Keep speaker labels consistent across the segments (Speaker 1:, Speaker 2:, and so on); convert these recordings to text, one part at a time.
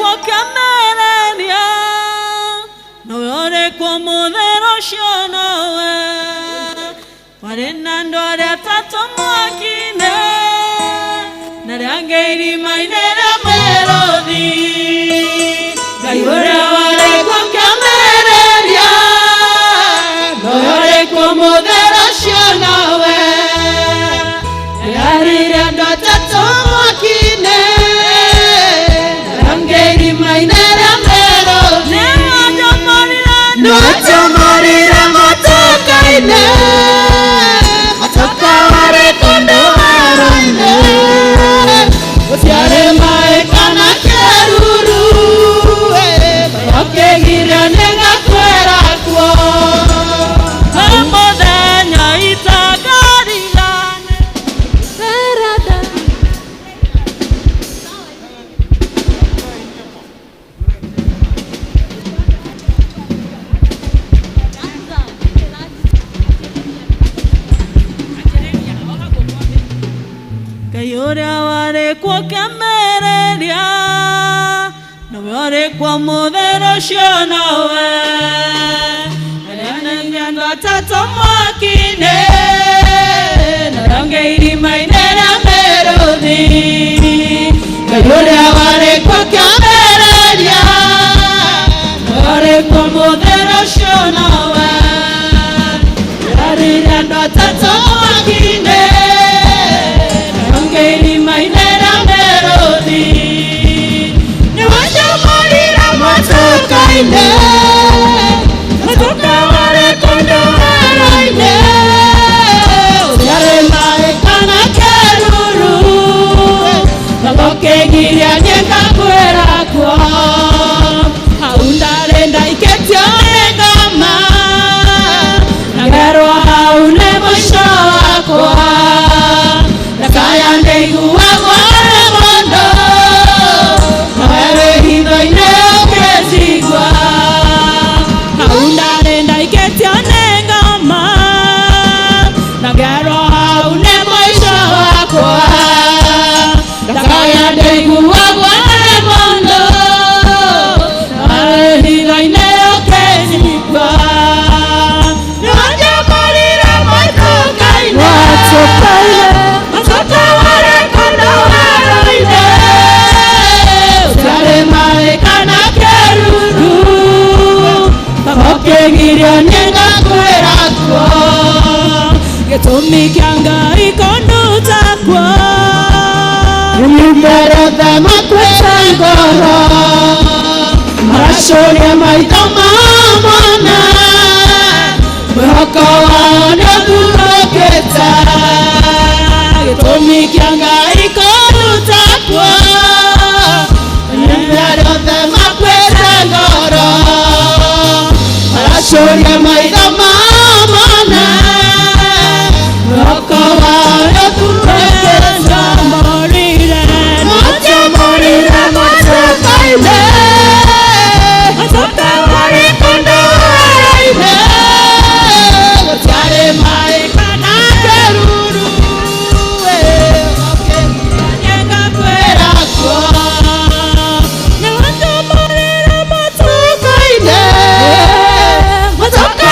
Speaker 1: kukemereria noyore kwa muthero cionowe warina ndore tatu mwakine na rangeiri mainera merothi gayore ware kukemereria noyore kwa muthero cionowe yarira ndo tatu mwakine Rangeri mainera merothi Nojo morira motokaine Motoka ware kondo waroine Usiare mae kana keruru Bayoke gira nenga kwera kuo Hamodenya itagarilane Serada Kayore ware kwa kemereria Noyore kwa muthero cionowe Arana ndo tatu mwakine Narangeiri mainera merothi Kayore ware kwa kemereria Noyore kwa muthero cionowe Arana ndo tatu mwakine mainera merothi Niwaja morira motokaine Motoka ware kondo waroine Usiare mae kana keruru Bagoke giria nyenga kwera kuo Haundare ndaiketio negama Nagerwa haune mwisho wakwa Nakaya ndeigu wagware mondo Nawewe hitho ine ukezigwa Haundare ndaiketio nengama Nagero haune mwisho wakwa Nakaya ndeigu wagware mondo Nawewe hitho ine ukezigwa Niwaja morira motokaine Motoka ware kondo waroine Usiare mae kana keruru Bagoke giria nyenga kwera kuo Gitumi kia Ngai konduta kuo Nimerothe makweta ngoro Maracoria maitho ma mwana Mwihoko wao nĩũthurũkĩte Gĩtũmi kĩa Ngai kũruta kuo Nimerothe makwĩte ngoro Maracoria maitho ma mwana Mwihoko wao nĩũthurũkĩte Morire motokaine Motoka ware kondo waroine Usiare mae kana keruru Bagoke giria nyenga kwera kuo Niwaja morira motokaine Motoka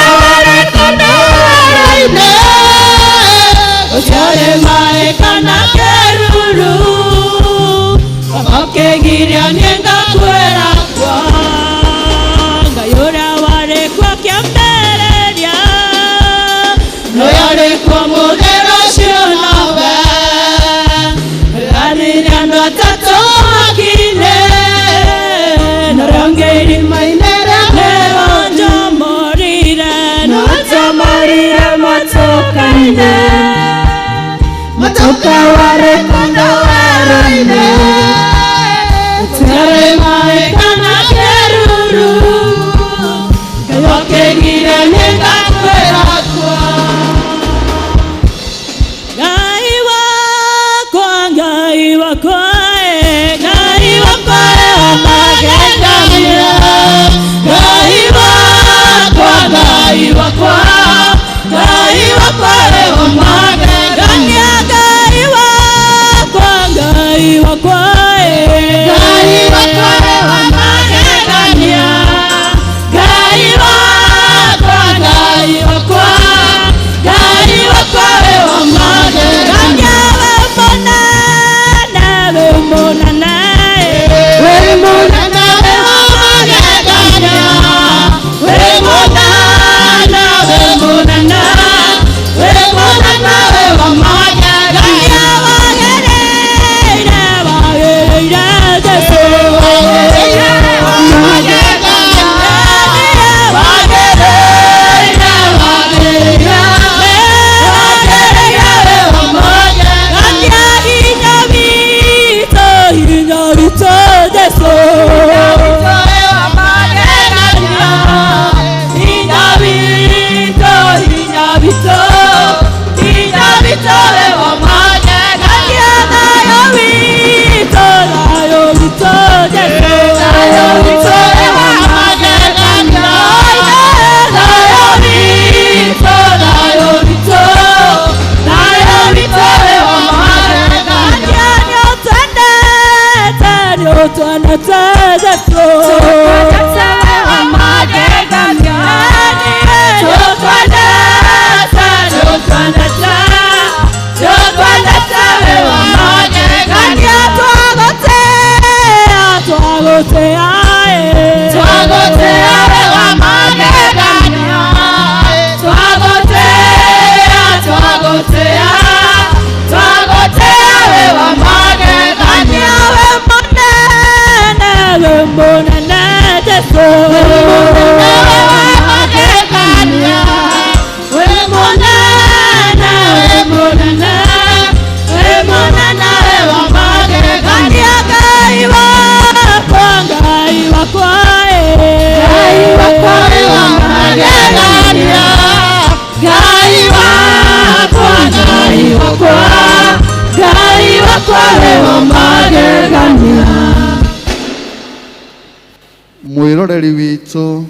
Speaker 2: mwiroreri witũ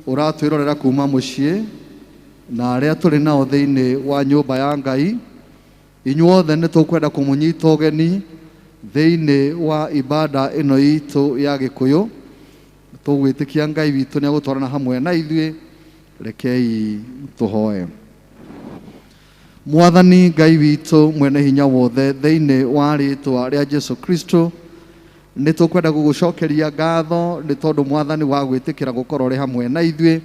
Speaker 2: ũratwĩrorera kuma mũciĩ na arĩa tũrĩ nao thĩinĩ wa nyũmba ya Ngai, inyuothe nĩ tũkwenda kũmũnyita ũgeni thĩinĩ wa ibada ĩno itũ ya Gĩkũyũ. Tũgwĩtĩkia Ngai witũ nĩ agũtwarana hamwe na ithuĩ. Rekei tũhoe. Mwathani Ngai witũ mwene hinya wothe, thĩinĩ wa rĩĩtwa rĩa Jesu Kristo, nĩ tũkwenda gũgũcokeria ngatho nĩ tondũ Mwathani wa gwĩtĩkĩra gũkorwo ũrĩ hamwe na ithuĩ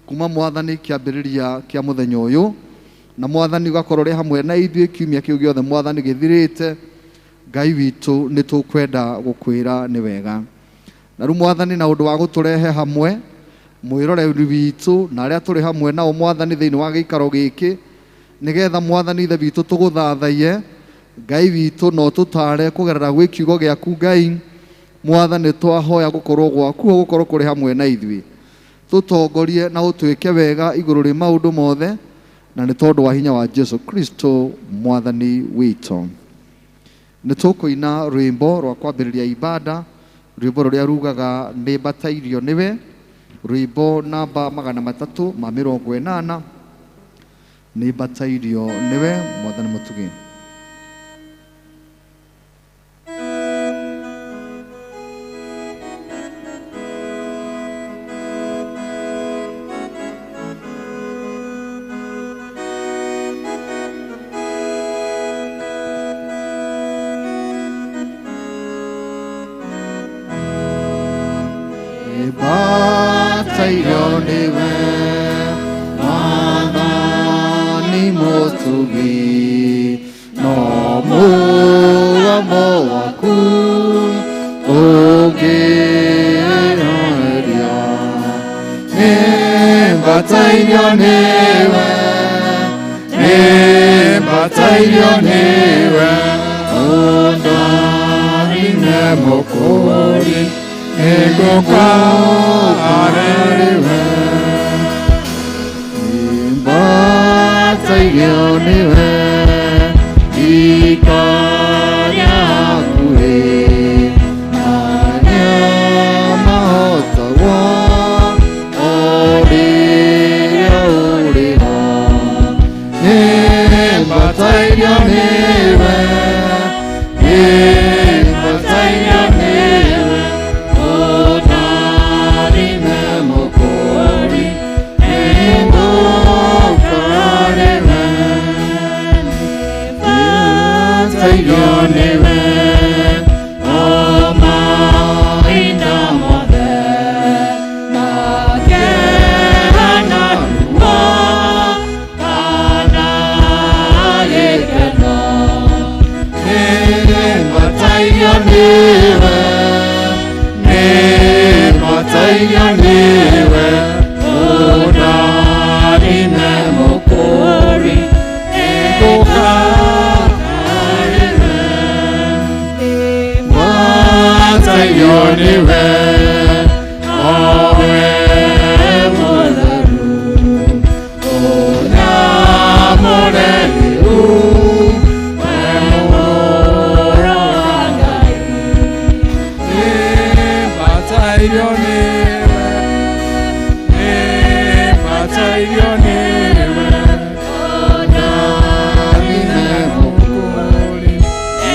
Speaker 2: kuma Mwathani kĩambĩrĩria kĩa mũthenya ũyũ, na Mwathani ũgakorwo ũrĩ hamwe na ithuĩ kiumia kĩu gĩothe Mwathani gĩthirĩte. Ngai witũ nĩ tũkwenda gũkwĩra nĩ wega. Na rĩu Mwathani, na ũndũ wa gũtũrehe hamwe, mwĩroreri witũ na arĩa tũrĩ hamwe nao Mwathani thĩinĩ wa gĩikaro gĩkĩ, nĩgetha Mwathani Ithe witũ tũgũthathaiye, Ngai witũ no tũtare kũgerera gwĩ kiugo gĩaku Ngai. Mwathani twahoya gũkorwo gwaku gũkorwo kũrĩ hamwe na ithuĩ, tũtongorie na ũtwĩke wega igũrũ rĩ maũndũ mothe, na nĩ tondũ wa hinya wa Jesu Kristo Mwathani witũ. Nĩ tũkũina rwĩmbo rwa kwambĩrĩria ibada, rwĩmbo rũrĩa rugaga nĩ mbatairio nĩwe, rwĩmbo namba 380, nĩ mbatairio nĩwe. Mwathani mũtuge. Batayo niwe Mwathani mũtugi, no mũgambo waku ũngĩroreria. Nĩ batayo niwe, nĩ batayo niwe, Mwathani nĩ mũkũri ego karewe. Batayo niwe ikaria kue anya mahotawa orira. Batayo niwe, batayo niwe, Batayo niwe, omainda mothe makehana ruo kana gĩkeno. Batayo niwe, batayo niwe, Mwathani nĩ mũkũri ego Batayo niwe, owe mũtheru, ũnyamũrĩru, we mũrũ wa Ngai. Batayo niwe, batayo niwe, Mwathani nĩ mũkũri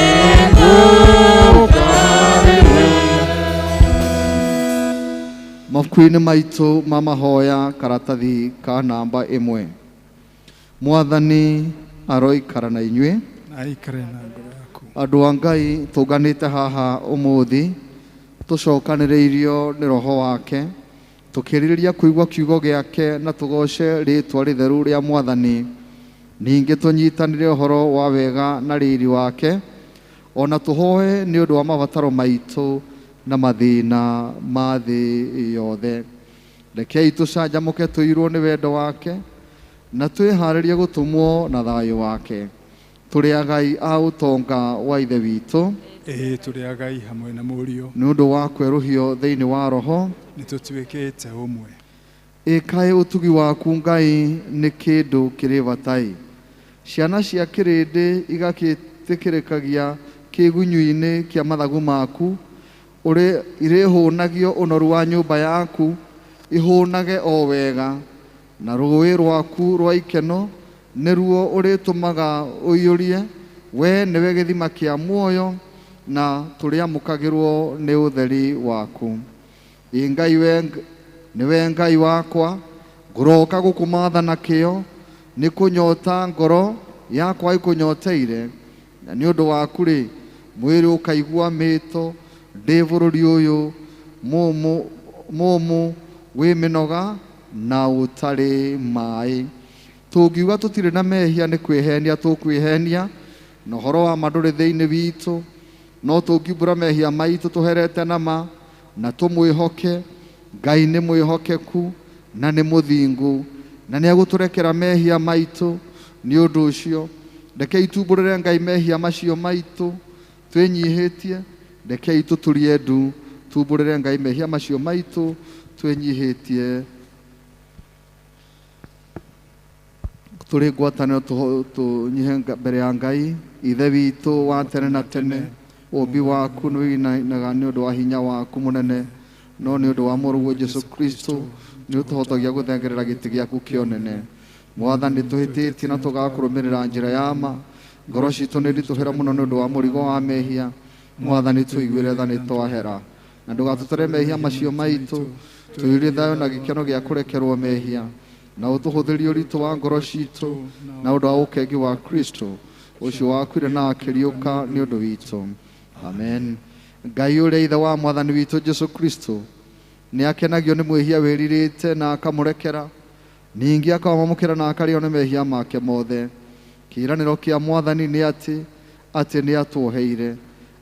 Speaker 2: ego. Mabuku-inĩ maitũ ma mahoya karatathi ka namba 1. Mwathani aroikara na inyuĩ. Andũ a Ngai tũnganĩte haha ũmũthĩ tũcokanĩrĩirio nĩ Roho wake, tũkĩrirĩria kũigua kiugo gĩake na tũgoce rĩĩtwa rĩtheru rĩa Mwathani. Ningĩ tũnyitanĩre ũhoro wa wega na riri wake, ona tũhoe nĩ ũndũ wa mabataro maitũ na mathĩna ma thĩ yothe. Rekei tũcanjamũke tũirwo nĩ wendo wake na twĩharĩrie gũtũmwo na thayũ wake. Tũrĩ agai a ũtonga wa Ithe witũ,
Speaker 3: tũrĩ agai hamwe na Mũriũ,
Speaker 2: nĩ ũndũ wa kwerũhio thĩinĩ wa Roho
Speaker 3: nĩ tũtuĩkĩte ũmwe.
Speaker 2: Kaĩ ũtugi waku Ngai nĩ kĩndũ kĩrĩ batai. Ciana cia kĩrĩndĩ igagĩtĩkĩrĩkagia kĩgunyũ-inĩ kĩa mathagu maku, uri irihunagio unoru wa nyumba yaku ihunage o wega na rũĩ rwaku rwa ikeno nĩruo ũrĩtũmaga ũiyũrie we nĩwe gĩthima kĩa muoyo na tũrĩamũkagĩrwo nĩ ũtheri waku. Nĩwe Ngai wakwa ngũroka gũkũmatha na kĩo nĩ kũnyota ngoro yakwa ĩkũnyoteire na nĩ ũndũ waku rĩ mwĩrĩ ũkaigua mĩto ndĩ bũrũri ũyũ mũmũ wĩ mĩnoga na ũtarĩ maĩ. Tũngiuga tũtirĩ na mehia nĩ kwĩhenia tũkwĩhenia na ũhoro wa ma ndũrĩ thĩinĩ witũ, no tũngiumbũra mehia maitũ tũherete na ma na tũmwĩhoke, Ngai nĩ mwĩhokeku na nĩ mũthingu na nĩ egũtũrekera mehia maitũ. Nĩ ũndũ ũcio rekei tumbũrĩre Ngai mehia macio maitũ twĩnyihĩtie, rekei tũturie ndu tumbũrĩre Ngai mehia macio maitũ twĩnyihĩtie. Tũrĩ ngwatanĩro tũnyihe mbere ya Ngai. Ithe witũ wa tene na tene, ũmbi waku nĩ wĩinainaga nĩ ũndũ wa hinya waku mũnene, no nĩ ũndũ wa mũrũguo Jesu Kristo nĩ ũtũhotagia gũthengerera gĩtĩ gĩaku kĩa ũnene. Mwathani tũhĩtĩtie na tũgakũrũmĩrĩra njĩra ya ma, ngoro citũ nĩ nditũhĩra mũno nĩ ũndũ wa mũrigo wa mehia. Mwathani tũiguĩre tha nĩ twahera na ndũgatũtare mehia macio maitũ, tũiyũrie thayũ na gĩkeno gĩa kũrekerwo mehia na ũtũhũthĩrie ũritũ wa ngoro citũ na ũndũ wa ũkengi wa Kristo ũcio wakuire na akĩriũka nĩ ũndũ witũ. Amen. Ngai ũrĩa ithe wa mwathani witũ Jesu Kristo nĩ akenagio nĩ mwĩhia wĩrirĩte na akamũrekera, ningĩ akamwamũkĩra na akarĩo nĩ mehia make mothe. Kĩĩranĩro kĩa mwathani nĩ atĩ nĩ atũheire.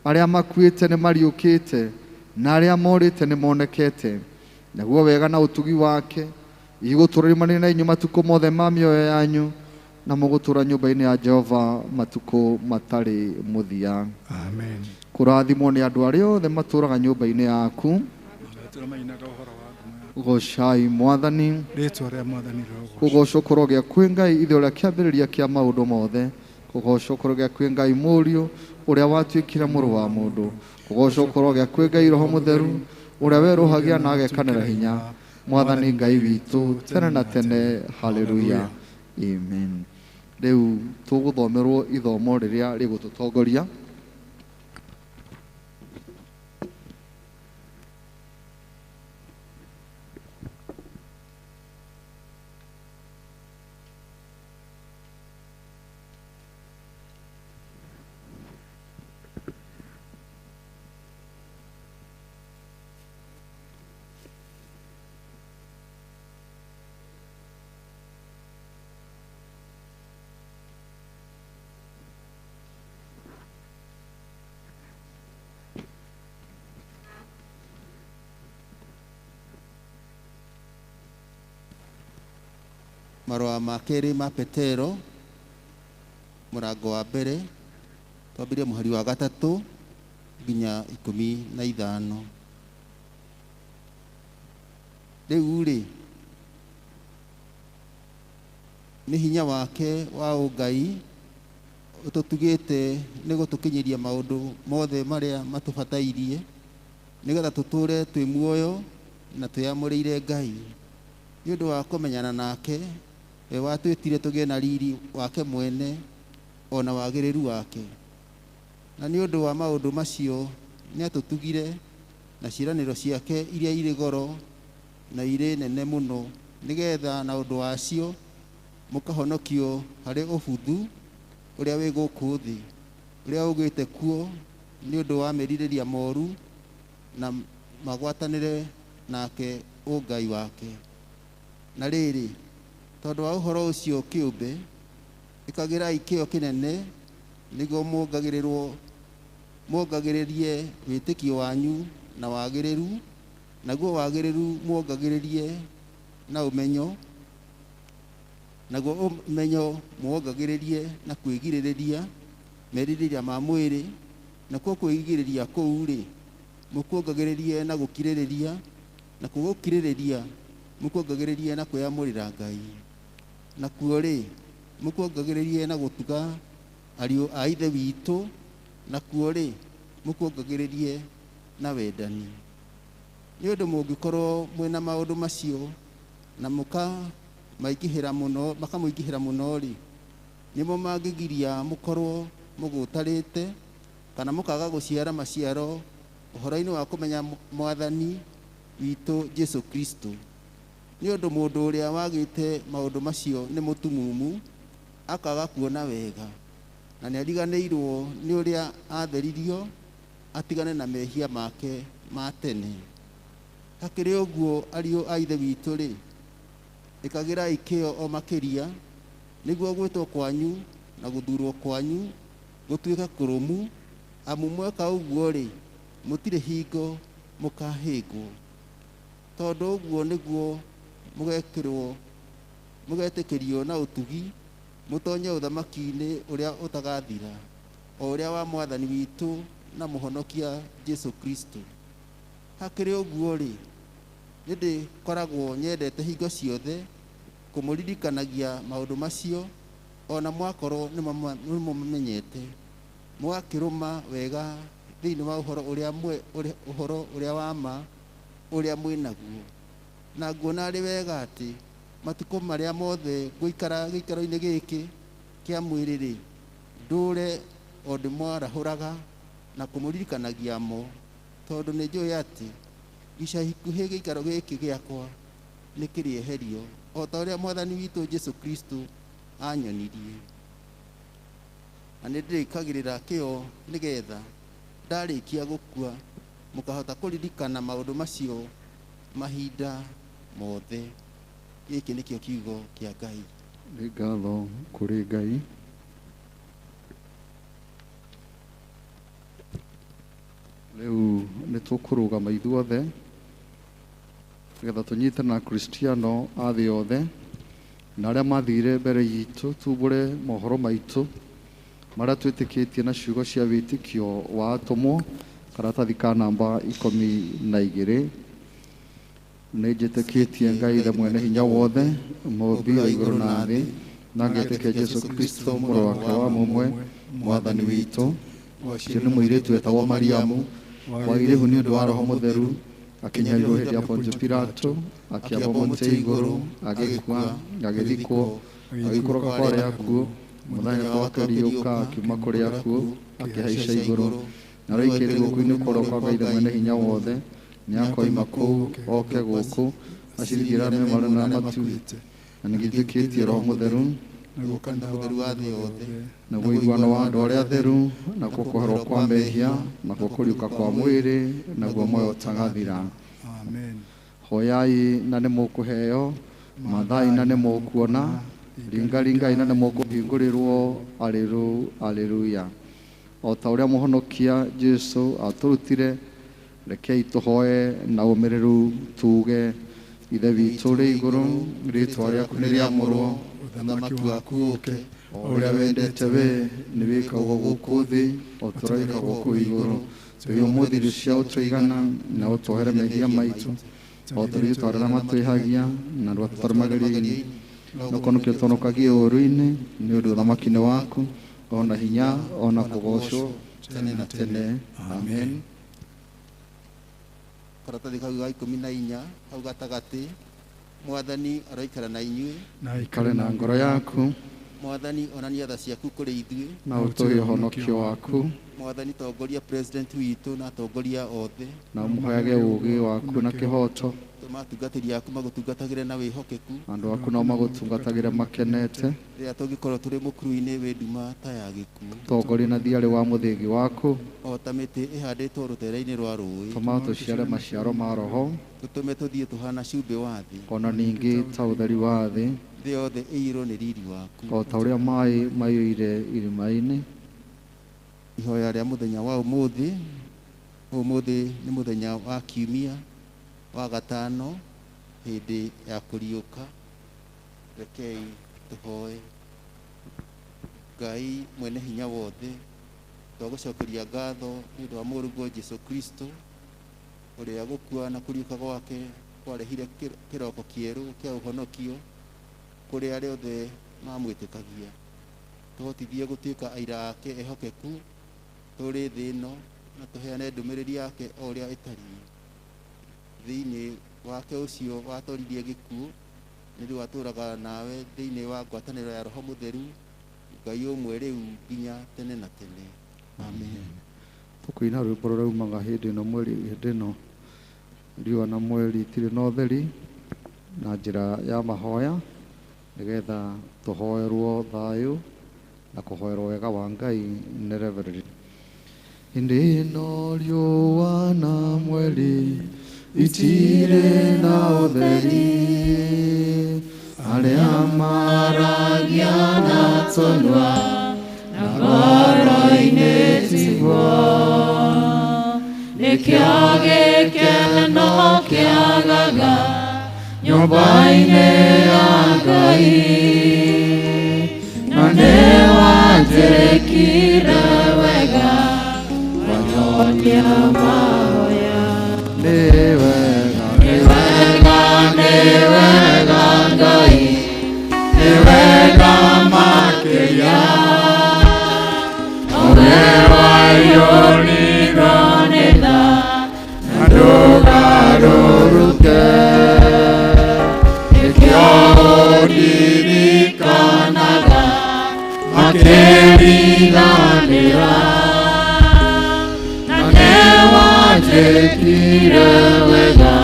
Speaker 2: Arĩa makuĩte nĩ mariũkĩte na arĩa morĩte nĩ monekete, naguo wega na ũtugi wake igũtũũrĩmanĩre na inyuĩ matukũ mothe ma mĩoyo yanyu, na mũgũtũũra nyũmba-inĩ ya Jehova matukũ matarĩ mũthia.
Speaker 3: Amen.
Speaker 2: Kũrathimwo nĩ andũ arĩa othe matũũraga nyũmba-inĩ yaku. Gocai Mwathani.
Speaker 3: Rĩĩtwa rĩa Mwathani rĩrogocwo.
Speaker 2: Kũgocwo kũrogĩa kwĩ Ngai ithe ũrĩa kĩambĩrĩria kĩa maũndũ mothe. Kũgocwo kũrogĩa kwĩ Ngai Mũriũ ũrĩa watuĩkire mũrũ wa mũndũ. Kũgocwo kũrogĩa kwĩ Ngai Roho Mũtheru ũrĩa werũhagia na agekanĩra hinya. Mwathani Ngai witũ tene na tene. Haleluya. Amen. Rĩu tũgũthomerwo ithomo rĩrĩa rĩgũtũtongoria.
Speaker 4: Marũa ma kerĩ ma Petero mũrango wa mbere twambĩrĩrie mũhari wa 3 nginya 15. Rĩu rĩ nĩ hinya wake wa ũngai ũtũtugĩte nĩ gũtũkinyĩria maũndũ mothe marĩa matũbatairie nĩgetha tũtũũre twĩ muoyo na twĩamũrĩire Ngai nĩ ũndũ wa kũmenyana nake we watwĩtire tũgĩe na riri wake mwene ona wagĩrĩru wake. Na nĩ ũndũ wa maũndũ macio nĩ atũtugire na ciĩranĩro ciake iria irĩ goro na irĩ nene mũno, nĩgetha na ũndũ wacio mũkahonokio harĩ ũbuthu ũrĩa wĩ gũkũ thĩ ũrĩa ũgĩte kuo nĩ ũndũ wa merirĩria moru na magwatanĩre nake ũngai wake. Na rĩrĩ tondũ wa ũhoro ũcio kĩũmbe ĩkagĩrai kĩo kĩnene nĩguo muongagĩrĩrie wĩtĩkio wanyu na wagĩrĩru, naguo wagĩrĩru muongagĩrĩrie na ũmenyo, naguo ũmenyo muongagĩrĩrie na kwĩgirĩrĩria merirĩria ma mwĩrĩ, nakuo kwĩgirĩrĩria kũu rĩ mũkuongagĩrĩrie na gũkirĩrĩria, na gũkirĩrĩria mũkuongagĩrĩrie na kwĩamũrĩra Ngai, nakuo rĩ mũkuongagĩrĩrie na gũtuga ariũ a ithe witũ, nakuo rĩ mũkuongagĩrĩrie na wendani. Nĩ ũndũ mũngĩkorwo mwĩna maũndũ macio na makamũingĩhĩra mũno rĩ, nĩmo mangĩgiria mũkorwo mũgũtarĩte kana mũkaga gũciara maciaro ũhoro-inĩ wa kũmenya Mwathani witũ Jesu Kristo. Nĩ ũndũ mũndũ ũrĩa wagĩte maũndũ macio nĩ mũtumumu, akaga kuona wega, na nĩ ariganĩirwo nĩ ũrĩa atheririo, atigane na mehia make ma tene. Hakĩrĩ ũguo, ariũ a Ithe witũ rĩ, ĩkagĩrai kĩyo o makĩria nĩguo gwĩtwo kwanyu na gũthurwo kwanyu gũtuĩka kũrũmu, amu mweka ũguo rĩ, mũtirĩ hingo mũkahĩngwo. Tondũ ũguo nĩguo mũgetĩkĩrio na ũtugi mũtonye ũthamaki-inĩ ũrĩa ũtagathira, o ũrĩa wa Mwathani witũ na Mũhonokia Jesu Kristo. Hakĩrĩ ũguo rĩ, nĩndĩkoragwo nyendete hingo ciothe kũmũririkanagia maũndũ macio, ona mwakorwo nĩmũmamenyete, mũgakĩrũma wega thĩinĩ wa ũhoro ũrĩa wa ma ũrĩa mwĩnaguo. Na nguona arĩ wega atĩ matukũ marĩa mothe ngũikara gĩikaro-inĩ gĩkĩ kĩa mwĩrĩ rĩ, ndũre o ndĩmwarahũraga na kũmũririkanagia mo, tondũ nĩ njũĩ atĩ ica ikuhĩ gĩikaro gĩkĩ gĩakwa nĩ kĩrĩeherio, o ta ũrĩa Mwathani witũ Jesu Kristo anyonirie. Na nĩ ndĩrĩkagĩrĩra kĩyo nĩgetha ndarĩkia gũkua mũkahota kũririkana maũndũ macio mahinda mothe. Gĩkĩ nĩkĩo kiugo kĩa Ngai.
Speaker 2: Nĩ ngatho kũrĩ Ngai. Rĩu nĩ tũkũrũgama ithuothe nĩgetha tũnyite na Kristiano a thĩ yothe na arĩa mathire mbere yitũ, tumbũre mohoro maitũ marĩa twĩtĩkĩtie na ciugo cia wĩtĩkio wa atũmwo, karatathi ka namba 12. Nĩ njĩtĩkĩtie Ngai Ithe mwene hinya wothe, mũmbi wa igũrũ na thĩ, na ngetĩkia Jesu Kristo mũrũ wake wa mũmwe, Mwathani witũ, ũcio nĩ mũirĩtu wetagwo Mariamu, wagĩrĩhu nĩ ũndũ wa Roho Mũtheru, akĩnyarirwo hĩndĩ ya Pontio Pilato, akĩambwo mũtĩ igũrũ, agĩkua, agĩthikwo, agĩikũrũka kwa arĩa akuũ, mũthenya wa akariũka akiuma kũrĩ akuũ, akĩhaica igũrũ, na arĩikĩrio guoko-inĩ kwa ũrĩo kwa Ngai Ithe mwene hinya wothe, nĩakoima kũu oke gũkũ acirigĩrane marĩ na matuĩte. Na nĩnjĩtĩkĩtie Roho Mũtheru,
Speaker 4: naguo kanitha mũtheru wa thĩ yothe,
Speaker 2: naguo iguano wa andũ arĩa atheru, nakuo kũherwo kwa mehia, nakuo kũriũka kwa mwĩrĩ, naguo muoyo ũtagathira.
Speaker 3: Amen.
Speaker 2: Hoyai na nĩ mũkũheo, mathai na nĩ mũkuona, ringaringai na nĩ mũkũhingũrĩrwo. Aleluya. O ta ũrĩa Mũhonokia Jesu atũrutire, rekei tũhoe na ũmĩrĩru tuge: Ithe witũ ũrĩ igũrũ, rĩĩtwa rĩaku nĩ rĩamũrwo, ũthamaki waku ũũke, o ũrĩa wendete we nĩ wĩkagwo gũkũ thĩ o ta ũrĩa wĩkagwo kũu igũrũ. Tũhe ũmũthĩ irio cia ũtũigana, na ũtũhere mehia maitũ o ta ũrĩa itũarĩra matwĩhagia, na ndũgatũtware magerio-inĩ, no kũhonokia ũtũhonokagie ũũru-inĩ, nĩ ũndũ ũthamaki nĩ waku, ona hinya, ona kũgocwo tene na tene. Amen.
Speaker 4: karatathi kau ga 14 hau gatagatĩ: Mwathani aroikara na inyuĩ,
Speaker 2: na aikare na ngoro yaku,
Speaker 4: Mwathani onania tha ciaku kũrĩ ithuĩ,
Speaker 2: na ũtũhe ũhonokio waku,
Speaker 4: Mwathani tongoria president witũ na atongoria othe,
Speaker 2: na ũmũheage ũũgĩ waku na kĩhoto.
Speaker 4: tũma atungatĩri aku magũtungatagĩre na wĩhokeku,
Speaker 2: Andũ aku no magũtungatagĩre makenete,
Speaker 4: rĩrĩa tũngĩkorwo tũrĩ mũkuru-inĩ wĩ nduma ta ya gĩkuũ.
Speaker 2: tongoria na thiarĩ wa mũthĩgi waku,
Speaker 4: O ta mĩtĩ ĩhandĩtwo rũtere-inĩ rwa rũĩ,
Speaker 2: tũma tũciare maciaro ma Roho,
Speaker 4: tũtũme tũthiĩ tũhana cumbĩ wa thĩ,
Speaker 2: ona ningĩ ta ũtheri wa thĩ,
Speaker 4: thĩ yothe ĩiyũrwo nĩ riri waku.
Speaker 2: o ta ũrĩa maĩ maiyũire irima-inĩ.
Speaker 4: Ihoya rĩa mũthenya wa ũmũthĩ. Ũmũthĩ nĩ mũthenya wa kiumia wa gatano hĩndĩ ya kũriũka. Rekei tũhoe. Ngai mwene hinya wothe, twagũcokeria ngatho nĩ ũndũ wa mũrũguo Jesu Kristo, ũrĩa gũkua na kũriũka gwake kwarehire kĩroko kĩerũ kĩa ũhonokio kũrĩ arĩa othe mamwĩtĩkagia. Tũhotithie gũtuĩka aira ake ehokeku tũrĩ thĩ ĩno, na tũheane ndũmĩrĩri yake o ũrĩa ĩtariĩ thĩinĩ wake ũcio watũririe gĩkuũ nĩ rĩu atũũraga nawe thĩinĩ wa ngwatanĩro ya Roho Mũtheru Ngai ũmwe rĩu nginya tene na tene. Amen.
Speaker 2: Tũkũina rwĩmbo rũraumaga hĩndĩ ĩno riũa na mweri itirĩ na ũtheri na njĩra ya mahoya nĩgetha tũhoerwo thayũ na kũhoerwo wega wa Ngai nĩ Reverend. Hĩndĩ ĩno riũa na mweri itirĩ na ũtheri, arĩa maragia na tũnua na ngoro-inĩ tiguo,
Speaker 1: nĩkĩo gĩkeno kĩagaga nyũmba-inĩ ya Ngai, na nĩ wanjĩkire wega wanyonia mahoya.
Speaker 2: Nĩ wega,
Speaker 1: nĩ wega, nĩ wega Ngai, nĩ wega makĩria, nowe waiyũrirwo nĩ tha na ndũgarũrũke, nĩkĩo ũndirikanaga makĩriganĩra, na nĩ wanjĩkire wega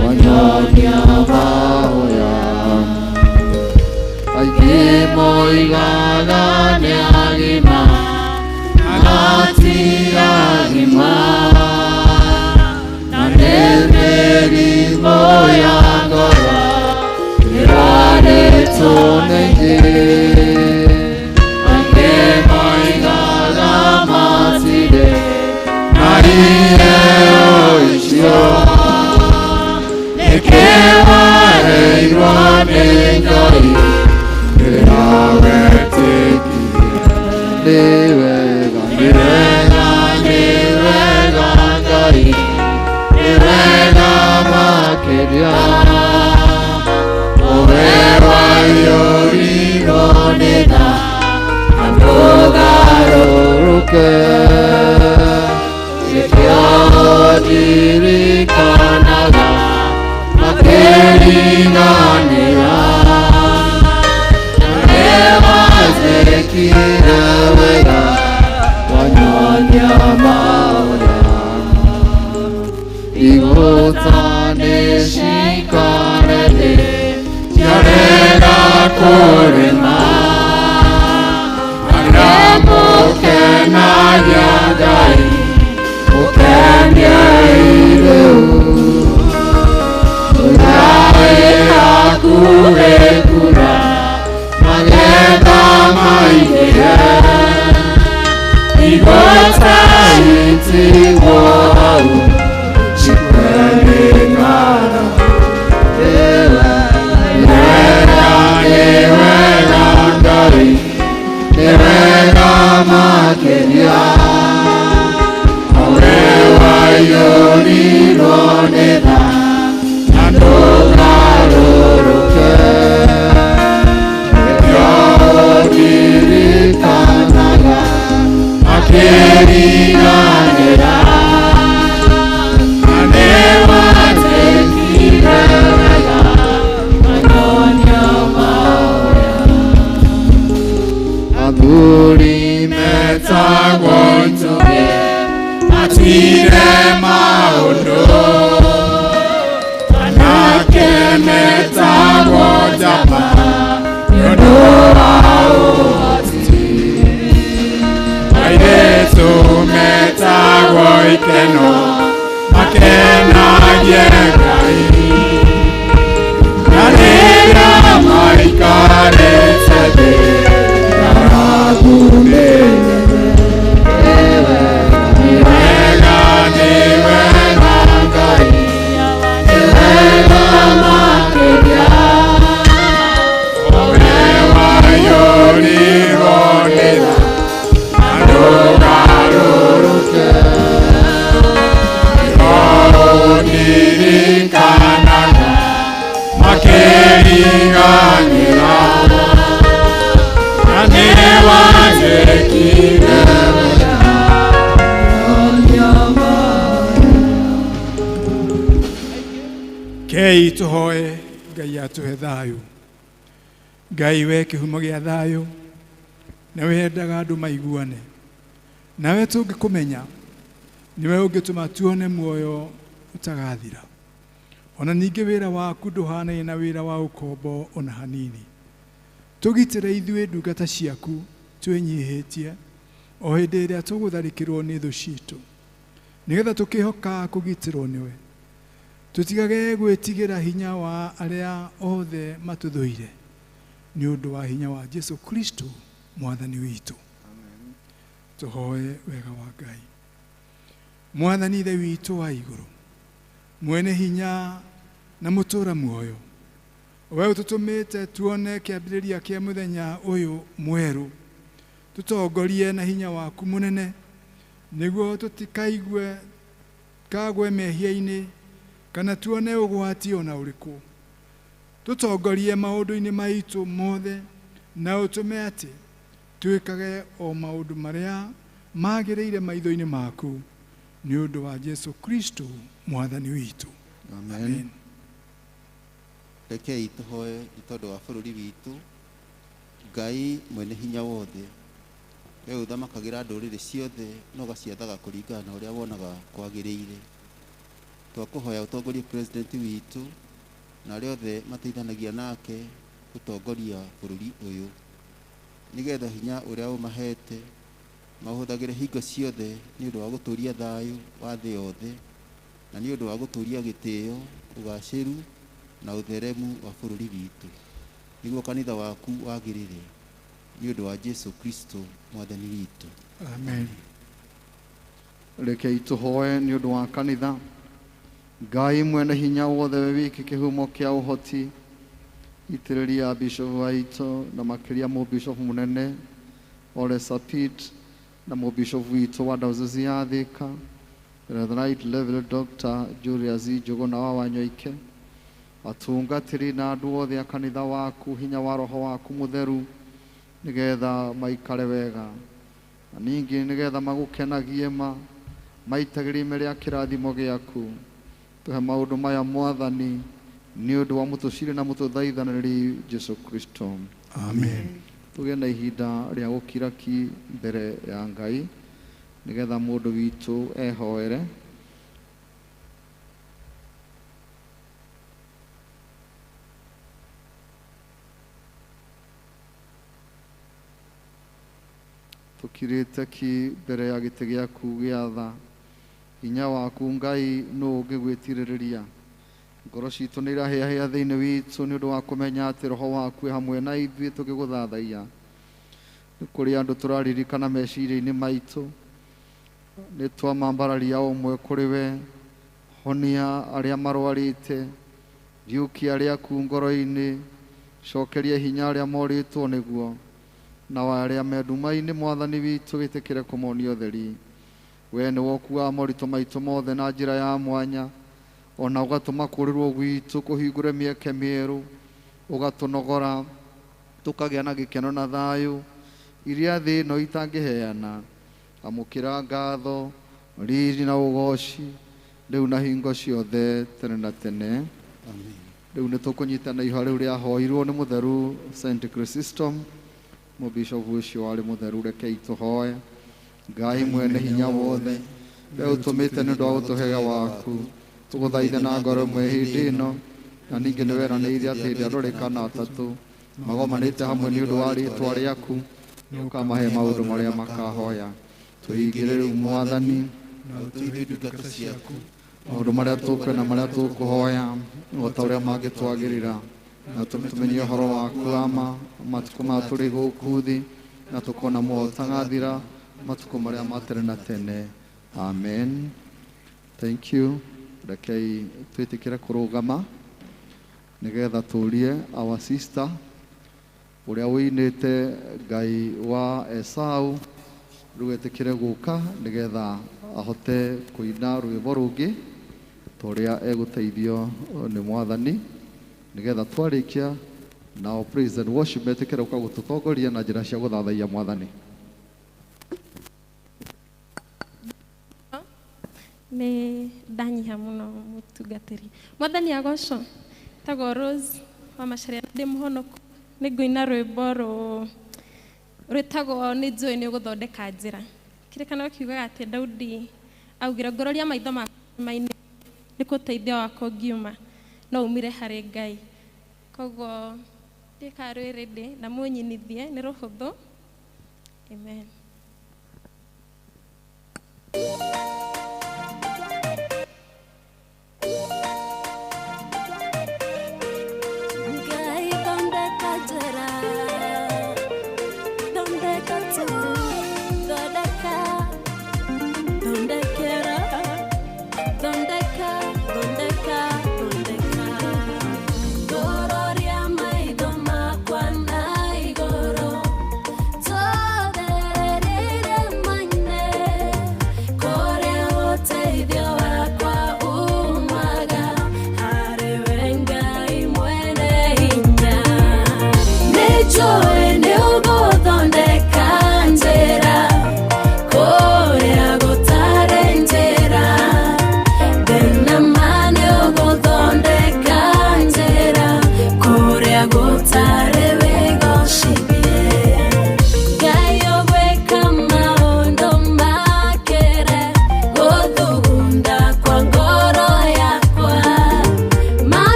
Speaker 1: wanyonia mahoya. Aingĩ moigaga nĩ agima na ti agima, na nĩ mĩrimũ ya ngoro ĩrarĩtwo nĩ ingĩ. Aingĩ moigaga matirĩ na iheo icio, nĩkĩ waheirwo nĩ Ngai wĩra wetĩkire.
Speaker 2: nĩ wega,
Speaker 1: nĩ wega, nĩ wega Ngai, nĩ wega makĩria, nowe waiyũrirwo nĩ tha na ndũgarũrũke, nĩkĩo ũndirikanaga makĩriganĩra, na nĩ wanjĩkire wega wanyonia mahoya. Igũta nĩcikare thĩ ciarega kũrĩma, arĩa mũkenagia Ngai mũkeniei rĩu, Ngai hakuhĩ kura magetha maingĩhe, igũta itigwo hau cikweni ng'ara. Nĩ wega, nĩ wega Ngai, nĩ wega makĩria, nowe waiyũrirwo nĩ tha na ndũgarũrũke, nĩkĩo ũndirikanaga makĩriganĩra, na nĩ wanjĩkire wega wanyonia mahoya. Athuri metagwo njũgĩ matirĩ maũndũ, anake metagwo njamba nĩ ũndũ wa ũhoti, airĩtu metagwo ikeno makenagie Ngai, na rĩrĩa maikarĩte thĩ ng'aragu nĩ nene. Nĩ wega, nĩ wega Ngai, nĩ wega makĩria, nowe waiyũrirwo nĩ tha na ndũgarũrũke, nĩkĩo ũndirikanaga makĩriganĩra, na nĩ wanjĩkire wega
Speaker 3: tuhoe Ngai atuhe thayu. Ngai we kihumo gĩa thayu, na wendaga andũ maiguane. Nawe tũngĩkũmenya, niwe ũngĩtũma tuone muoyo ũtagathira. Ona ningĩ wĩra waku ndũhanaine na wĩra wa ũkombo ona hanini. Tũgitĩre ithuĩ ndungata ciaku twĩnyihĩtie o hĩndĩ ĩrĩa tũgũtharĩkĩrwo nĩ thũ citũ, nĩgetha tũkĩhoka kũgitĩrwo nĩwe. Tũtigage gwĩtigĩra hinya wa arĩa othe matũthũire, nĩ ũndũ wa hinya wa Jesu Kristo Mwathani witũ. Tũhoe wega wa Ngai. Mwathani Ithe witũ wa igũrũ, mwene hinya na mũtũra muoyo, we ũtũtũmĩte tuone kĩambĩrĩria kĩa mũthenya ũyũ mwerũ, tũtongorie na hinya waku mũnene, nĩguo tũtikaigue kagwe mehia-inĩ kana tuone ũgwati ona ũrĩkũ. Tũtongorie maũndũ-inĩ maitũ mothe, na ũtũme atĩ twĩkage o maũndũ marĩa magĩrĩire maitho-inĩ maku, nĩ ũndũ wa Jesu Kristo Mwathani witũ.
Speaker 4: Amen. Rekei tũhoe nĩ tondũ wa bũrũri witũ. Ngai mwene hinya wothe, we ũthamakagĩra ndũrĩrĩ ciothe na ũgaciathaga kũringana na ũrĩa wonaga kwagĩrĩire. Twakũhoya ũtongorie president witũ na arĩa othe mateithanagia nake gũtongoria bũrũri ũyũ, nĩgetha hinya ũrĩa ũmahete mahũthagĩre hingo ciothe nĩ ũndũ wa gũtũũria thayũ wa thĩ yothe, na nĩ ũndũ wa gũtũũria gĩtĩo, ũgacĩru na ũtheremu wa bũrũri witũ, nĩguo kanitha waku wagĩrĩre, nĩ ũndũ wa Jesu Kristo Mwathani witũ.
Speaker 3: Amen.
Speaker 2: Rekei tũhoe nĩ ũndũ wa kanitha. Ngai mwene hinya wothe, we wiki kĩhumo kĩa ũhoti, itĩrĩria bishop witũ na makĩria mũbishop mũnene Ole Sapit na mũbishop witũ wa diocese ya Thika, the right level Dr. Julius Njogu na wa Wanyoike, atungatĩri na andũ othe a kanitha waku, hinya wa roho waku mũtheru, nĩgetha maikare wega, na ningĩ nĩgetha magũkenagie maitagĩrie rĩa kĩrathimo gĩaku. Tũhe maũndũ maya Mwathani, nĩ ũndũ wa mũtũcirĩ na mũtũthaithanĩri Jesu Kristo.
Speaker 3: Amen.
Speaker 2: Tũgĩe na ihinda rĩa gũkira ki mbere ya Ngai, nĩgetha mũndũ witũ ehoere. Tũkirĩte ki mbere ya gĩtĩ gĩaku gĩa tha, hinya waku Ngai nũ ũngĩgwĩtirĩrĩria. Ngoro citũ nĩ irahĩahĩa thĩinĩ witũ nĩ ũndũ wa kũmenya atĩ roho waku hamwe na ithuĩ tũkĩgũthathaiya. Nĩ kũrĩ andũ tũraririkana meciria-inĩ maitũ, nĩ twamambararia ũmwe kũrĩ we. Honia arĩa marwarĩte, riũkia rĩaku ngoro-inĩ, cokeria hinya arĩa morĩtwo nĩguo, na arĩa me nduma-inĩ Mwathani witũ wĩtĩkĩre kũmonia ũtheri. We nĩ wokuaga moritũ maitũ mothe na njĩra ya mwanya, ona ũgatũma kũrĩrwo gwitũ kũhingũre mĩeke mĩerũ, ũgatũnogora tũkagĩa na gĩkeno na thayũ iria thĩ ĩno itangĩheana. Amũkĩra ngatho, riri na ũgoci rĩu na hingo ciothe tene na tene. Rĩu nĩ tũkũnyitana ihoya rĩu rĩahoirwo nĩ mũtheru St. Chrysostom, mũbishop ũcio warĩ mũtheru. Rekei tũhoe. Ngai mwene hinya wothe, we ũtũmĩte nĩ ũndũ wa ũtũhega waku, tũgũthaithe na ngoro ĩmwe hĩndĩ ĩno, na ningĩ nĩ weranĩire atĩ hĩndĩ andũ arĩ kana atatũ magomanĩte hamwe nĩ ũndũ wa rĩĩtwa rĩaku, nĩ ũkamahe maũndũ marĩa makahoya. Twĩhingĩre rĩu Mwathani,
Speaker 4: na ũtũhe ndungata ciaku
Speaker 2: maũndũ marĩa tũkwenda marĩa tũkũhoya, o ta ũrĩa mangĩtwagĩrĩra, na tũmenye ũhoro waku wa matukũ ma tũrĩ gũkũ thĩ, na tũkona muoyo ũtagathira matukũ marĩa ma tene na tene. Amen. Thank you. Rekei twĩtĩkĩre kũrũgama nĩgetha tũrie our sister ũrĩa wĩinĩte Ngai wa Esau, rĩu etĩkĩre gũka nĩgetha ahote kũina rwĩmbo rũngĩ tũrĩa egũteithio nĩ Mwathani, nĩgetha twarĩkia nao praise and worship etĩkĩre gũka gũtũtongoria na njĩra cia gũthathaiya Mwathani.
Speaker 1: Nĩ ndanyiha mũno mũtungatĩri. Mwathani agocwo.
Speaker 5: Tago Rose wa Macharia ndi muhonoku ni nguina rwimbo rwitagwo ni njui ni uguthondeka njira. Kirekano kiugaga ati Daudi augira ngororia maitho maini ni kuteithia wako ngiuma no umire hari Ngai. Koguo ndika ready na munyinithie ni ruhuthu. Amen.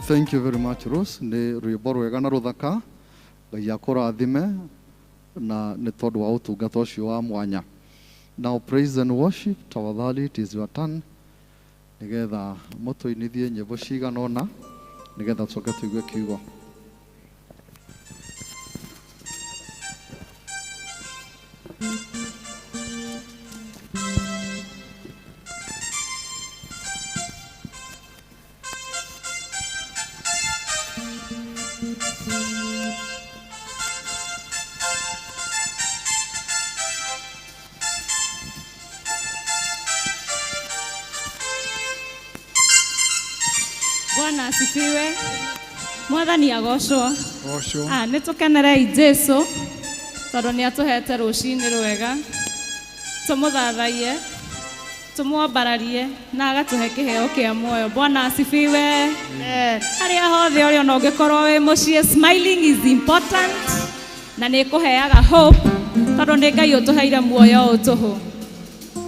Speaker 2: Thank you very much, Rose. Nĩ rwĩmbo rwega na rũthaka. Ngai akũrathime na nĩ tondũ wa ũtungata ũcio wa mwanya. Now praise and worship, tafadhali, it is your turn. Nigetha mũtũinithie nyĩmbo cigana ũna nigetha tũcoke tũigue kiugo.
Speaker 6: Bwana asifiwe. Mwathani agocwo. Nĩ tũkenerei Jesũ tondũ nĩ atũhete rũcinĩ rwega. Tũmũthathaiye, tũmwambararie na agatũhe kĩheo kĩa muoyo. Bwana asifiwe. Harĩa hothe ũrĩ ona ũngĩkorwo wĩ mũciĩ, smiling is important na nĩ ĩkũheaga hope. tondũ nĩ Ngai ũtũheire muoyo ũtũhũ.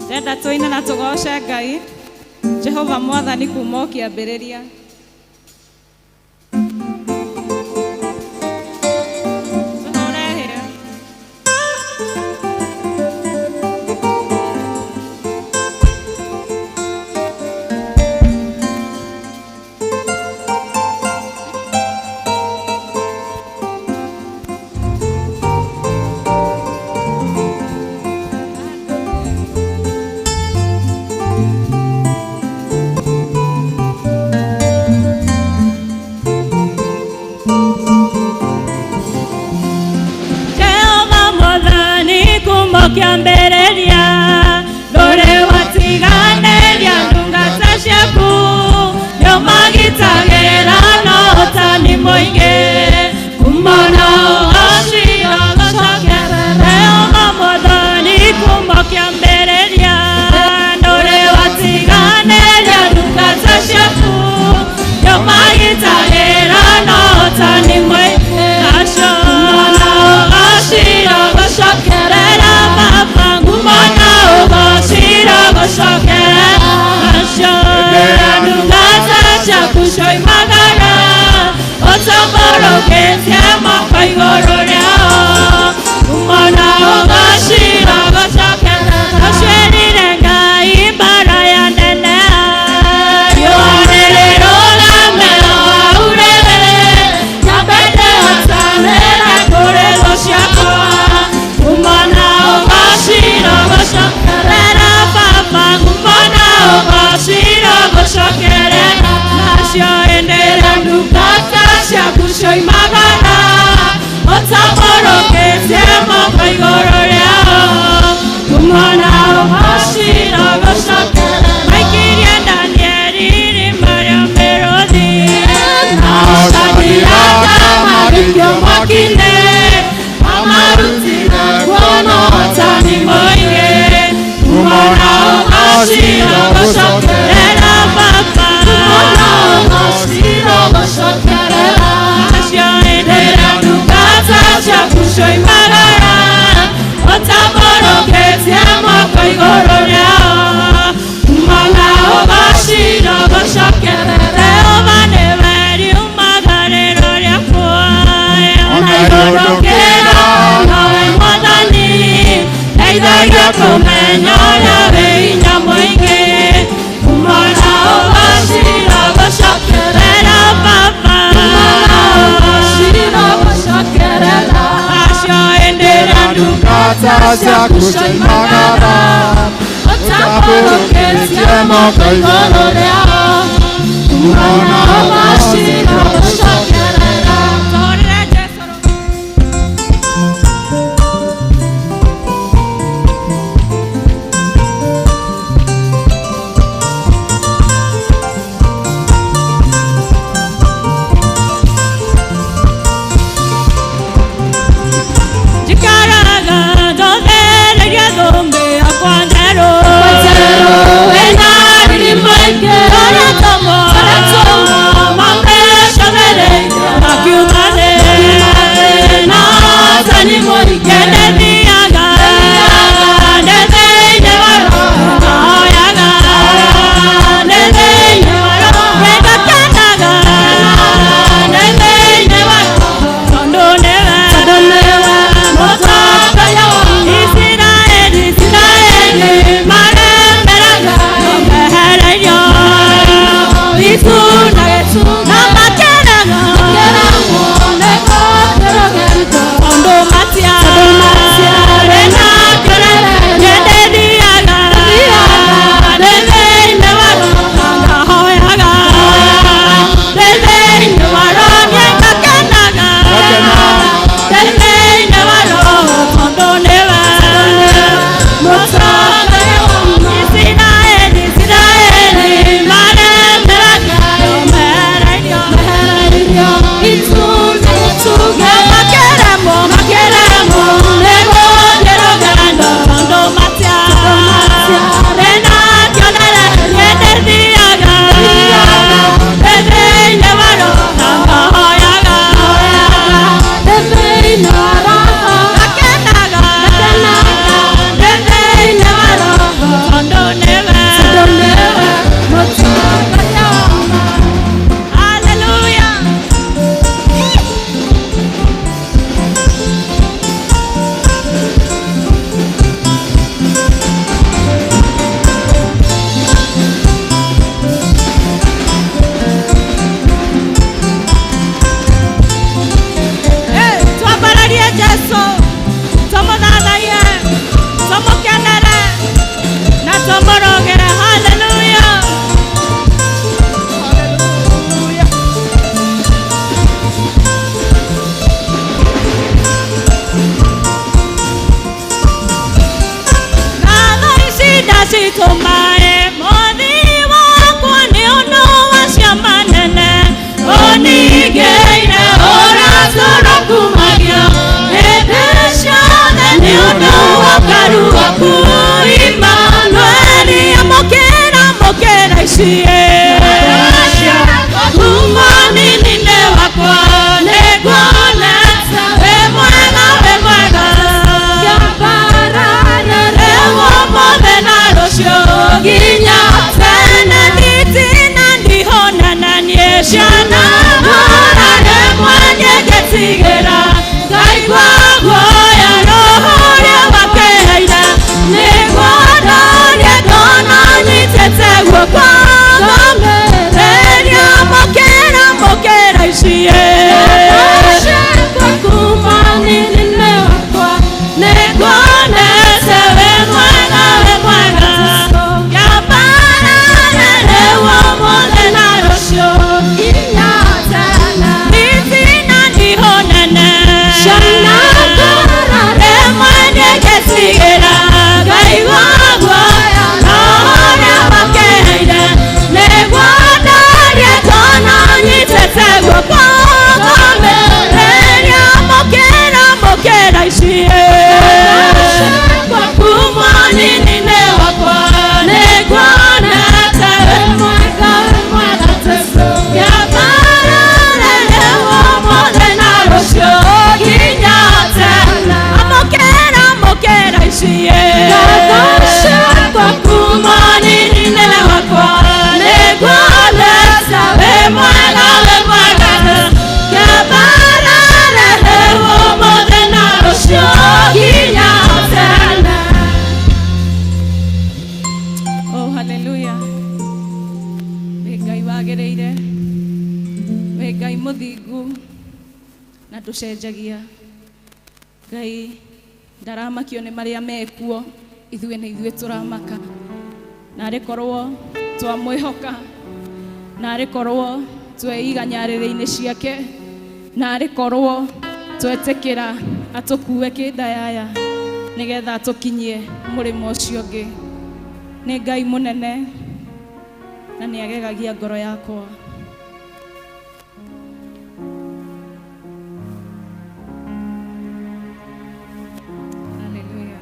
Speaker 6: Ndenda tũine na tũgoce Ngai Jehova Mwathani kuma kĩambĩrĩria.
Speaker 7: Kiambereria dore watiganeria ndungata ciaku yo magitagera no tani moinge kumona ashira gacokera yo modani kumba kiambereria dore watiganeria ndungata ciaku yo magitagera no tani moinge ashona ashira gacokera
Speaker 1: Mama
Speaker 7: citumae mothi wakwa ni undu wa cia manene onigeire ũratũra kumagia hĩndĩ ciothe nĩ ũndũ wa karu gaku Imanueli amũkĩra ici kuma nini-inĩ wakwa nĩnguonete wĩ mwega rĩu ũmũthĩ na rũciũ nginya tene nditina ndihonananie ciana ngũra rĩmwe nyingĩtigĩra ngaigua guoya roho ũrĩa wakeheire nĩguo ndorie ndona nyitĩte guoko ngomereria mũkĩra ici kuma nini-inĩ wakwa nĩnguonete wĩ mwega ngĩambarare rĩu ũmũthĩ na rũciũ nginya tene nditina ndihonene ciana ngũra rĩmwe nyingĩtigĩra ngaigua guoya roho ũrĩa wakeheire nĩguo ndorie ndona nyitĩte guoko ngomereria mũkĩra ici kuma nini-inĩ wakwa nĩnguonete wĩ mwega ngĩambarare rĩu ũmũthĩ na rũciũ nginya tene mũkĩra ici kuma nini-inĩ wakwa nĩnguonete wĩ mwega ngĩambarare rĩu ũmũthĩ na rũciũ nginya tene. Oh, haleluya. Wĩ Ngai wagĩrĩire, wĩ Ngai mũthingu na ndũcenjagia. Ngai ndaramakio nĩ marĩa mekuo, ithuĩ nĩ ithuĩ tũramaka. Narĩ korwo twamwĩhoka, narĩ korwo tweiga nyarĩrĩ-inĩ ciake, narĩ korwo twetĩkĩra atũkue kĩndayaya nĩgetha atũkinyie mũrĩmo ũcio ũngĩ. Nĩ Ngai mũnene na nĩ agegagia ngoro yakwa. Haleluya.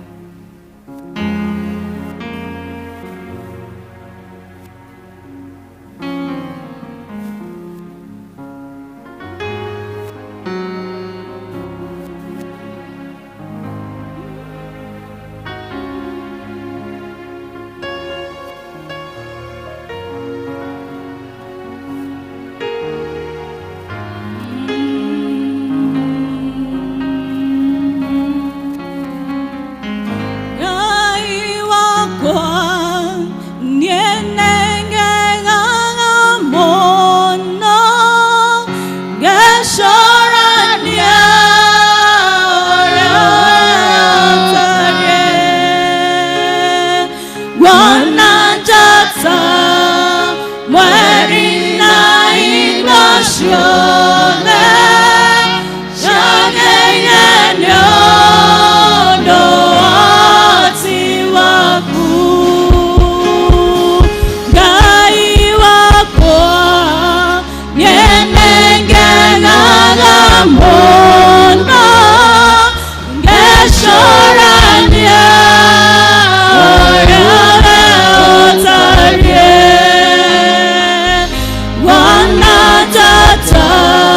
Speaker 8: Wanatata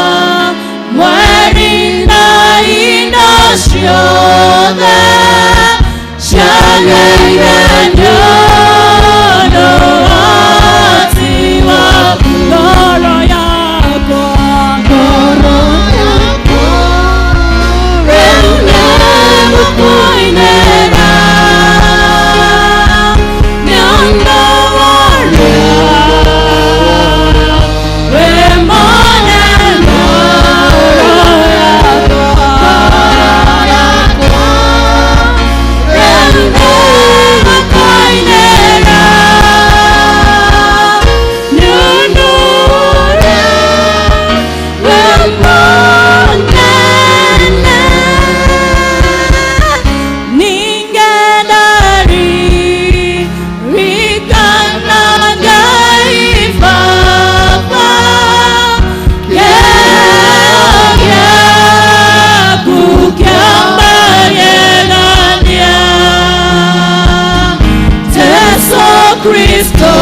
Speaker 7: Kristo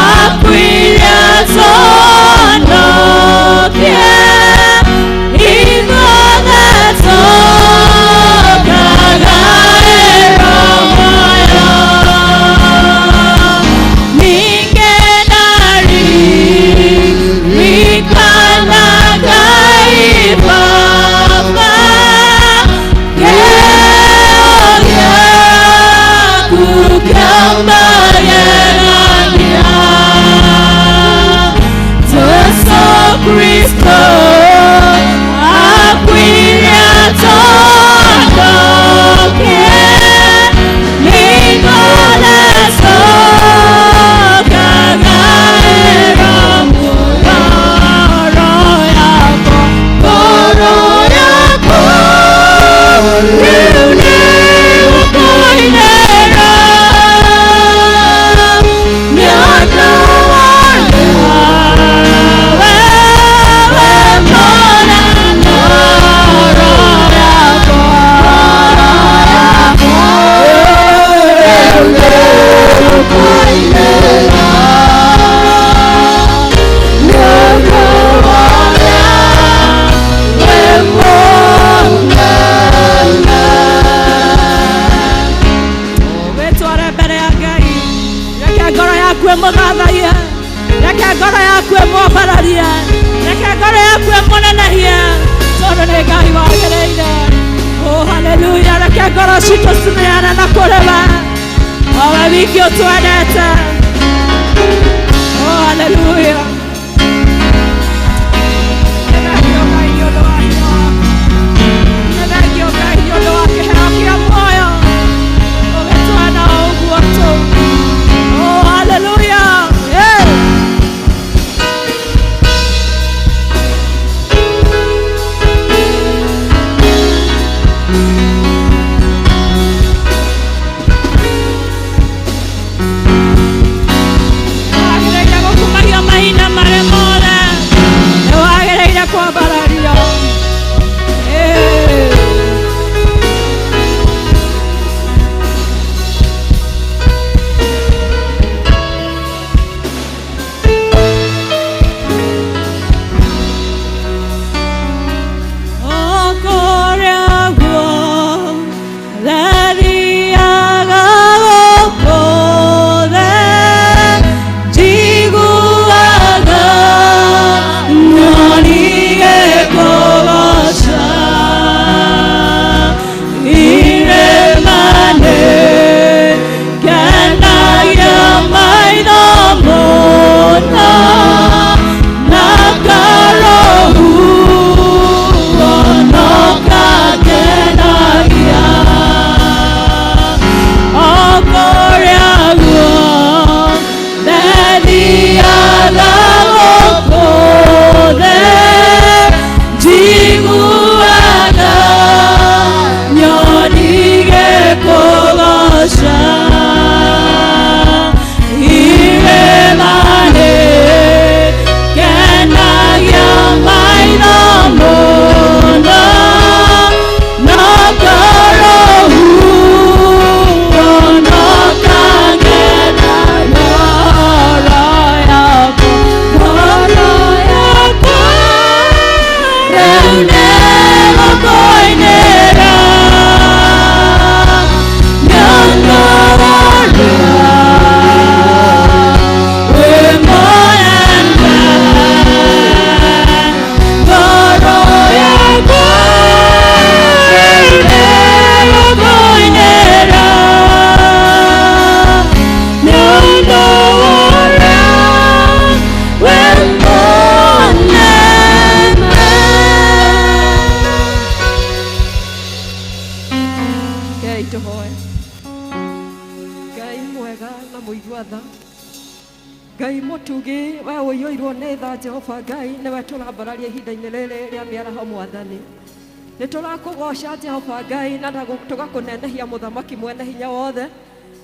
Speaker 7: akwiriye atonoke ithuothe tũkagaĩrwo muoyo ningĩ ndaririkana Ngai Baba Kristo akwiriye atonoke ithuothe tũkagaĩrwo muoyo ngoro yakwa rĩu nĩgũkũinĩra nĩ ũndũ mũthathaia reke ngoro yaku ĩmwambararia reke ngoro yaku ĩmũnenehie tondũ nĩ Ngai wagĩrĩire. Oh, haleluya! Reke ngoro citũ cineane na kũrĩ we, o we wiki ũtwendete. Oh, haleluya! Nĩthengio Ngai nĩ ũndũ wa kĩheo kĩa muoyo ũgĩtwenda o ũguo tu. Oh, hallelujah. Yeah. Wagĩrĩire gũkumagia mahinda marĩ mothe, nĩ wagĩrĩire kwambarario.
Speaker 8: Ngai mutugi we uyoirwo ni tha Jehova Ngai niwe turambararia ihinda-inĩ rĩrĩ rĩa mĩaraho Mwathani. Nĩ tũrakũgoca Jehova Ngai na tũgakũnenehia mũthamaki mwene hinya wothe.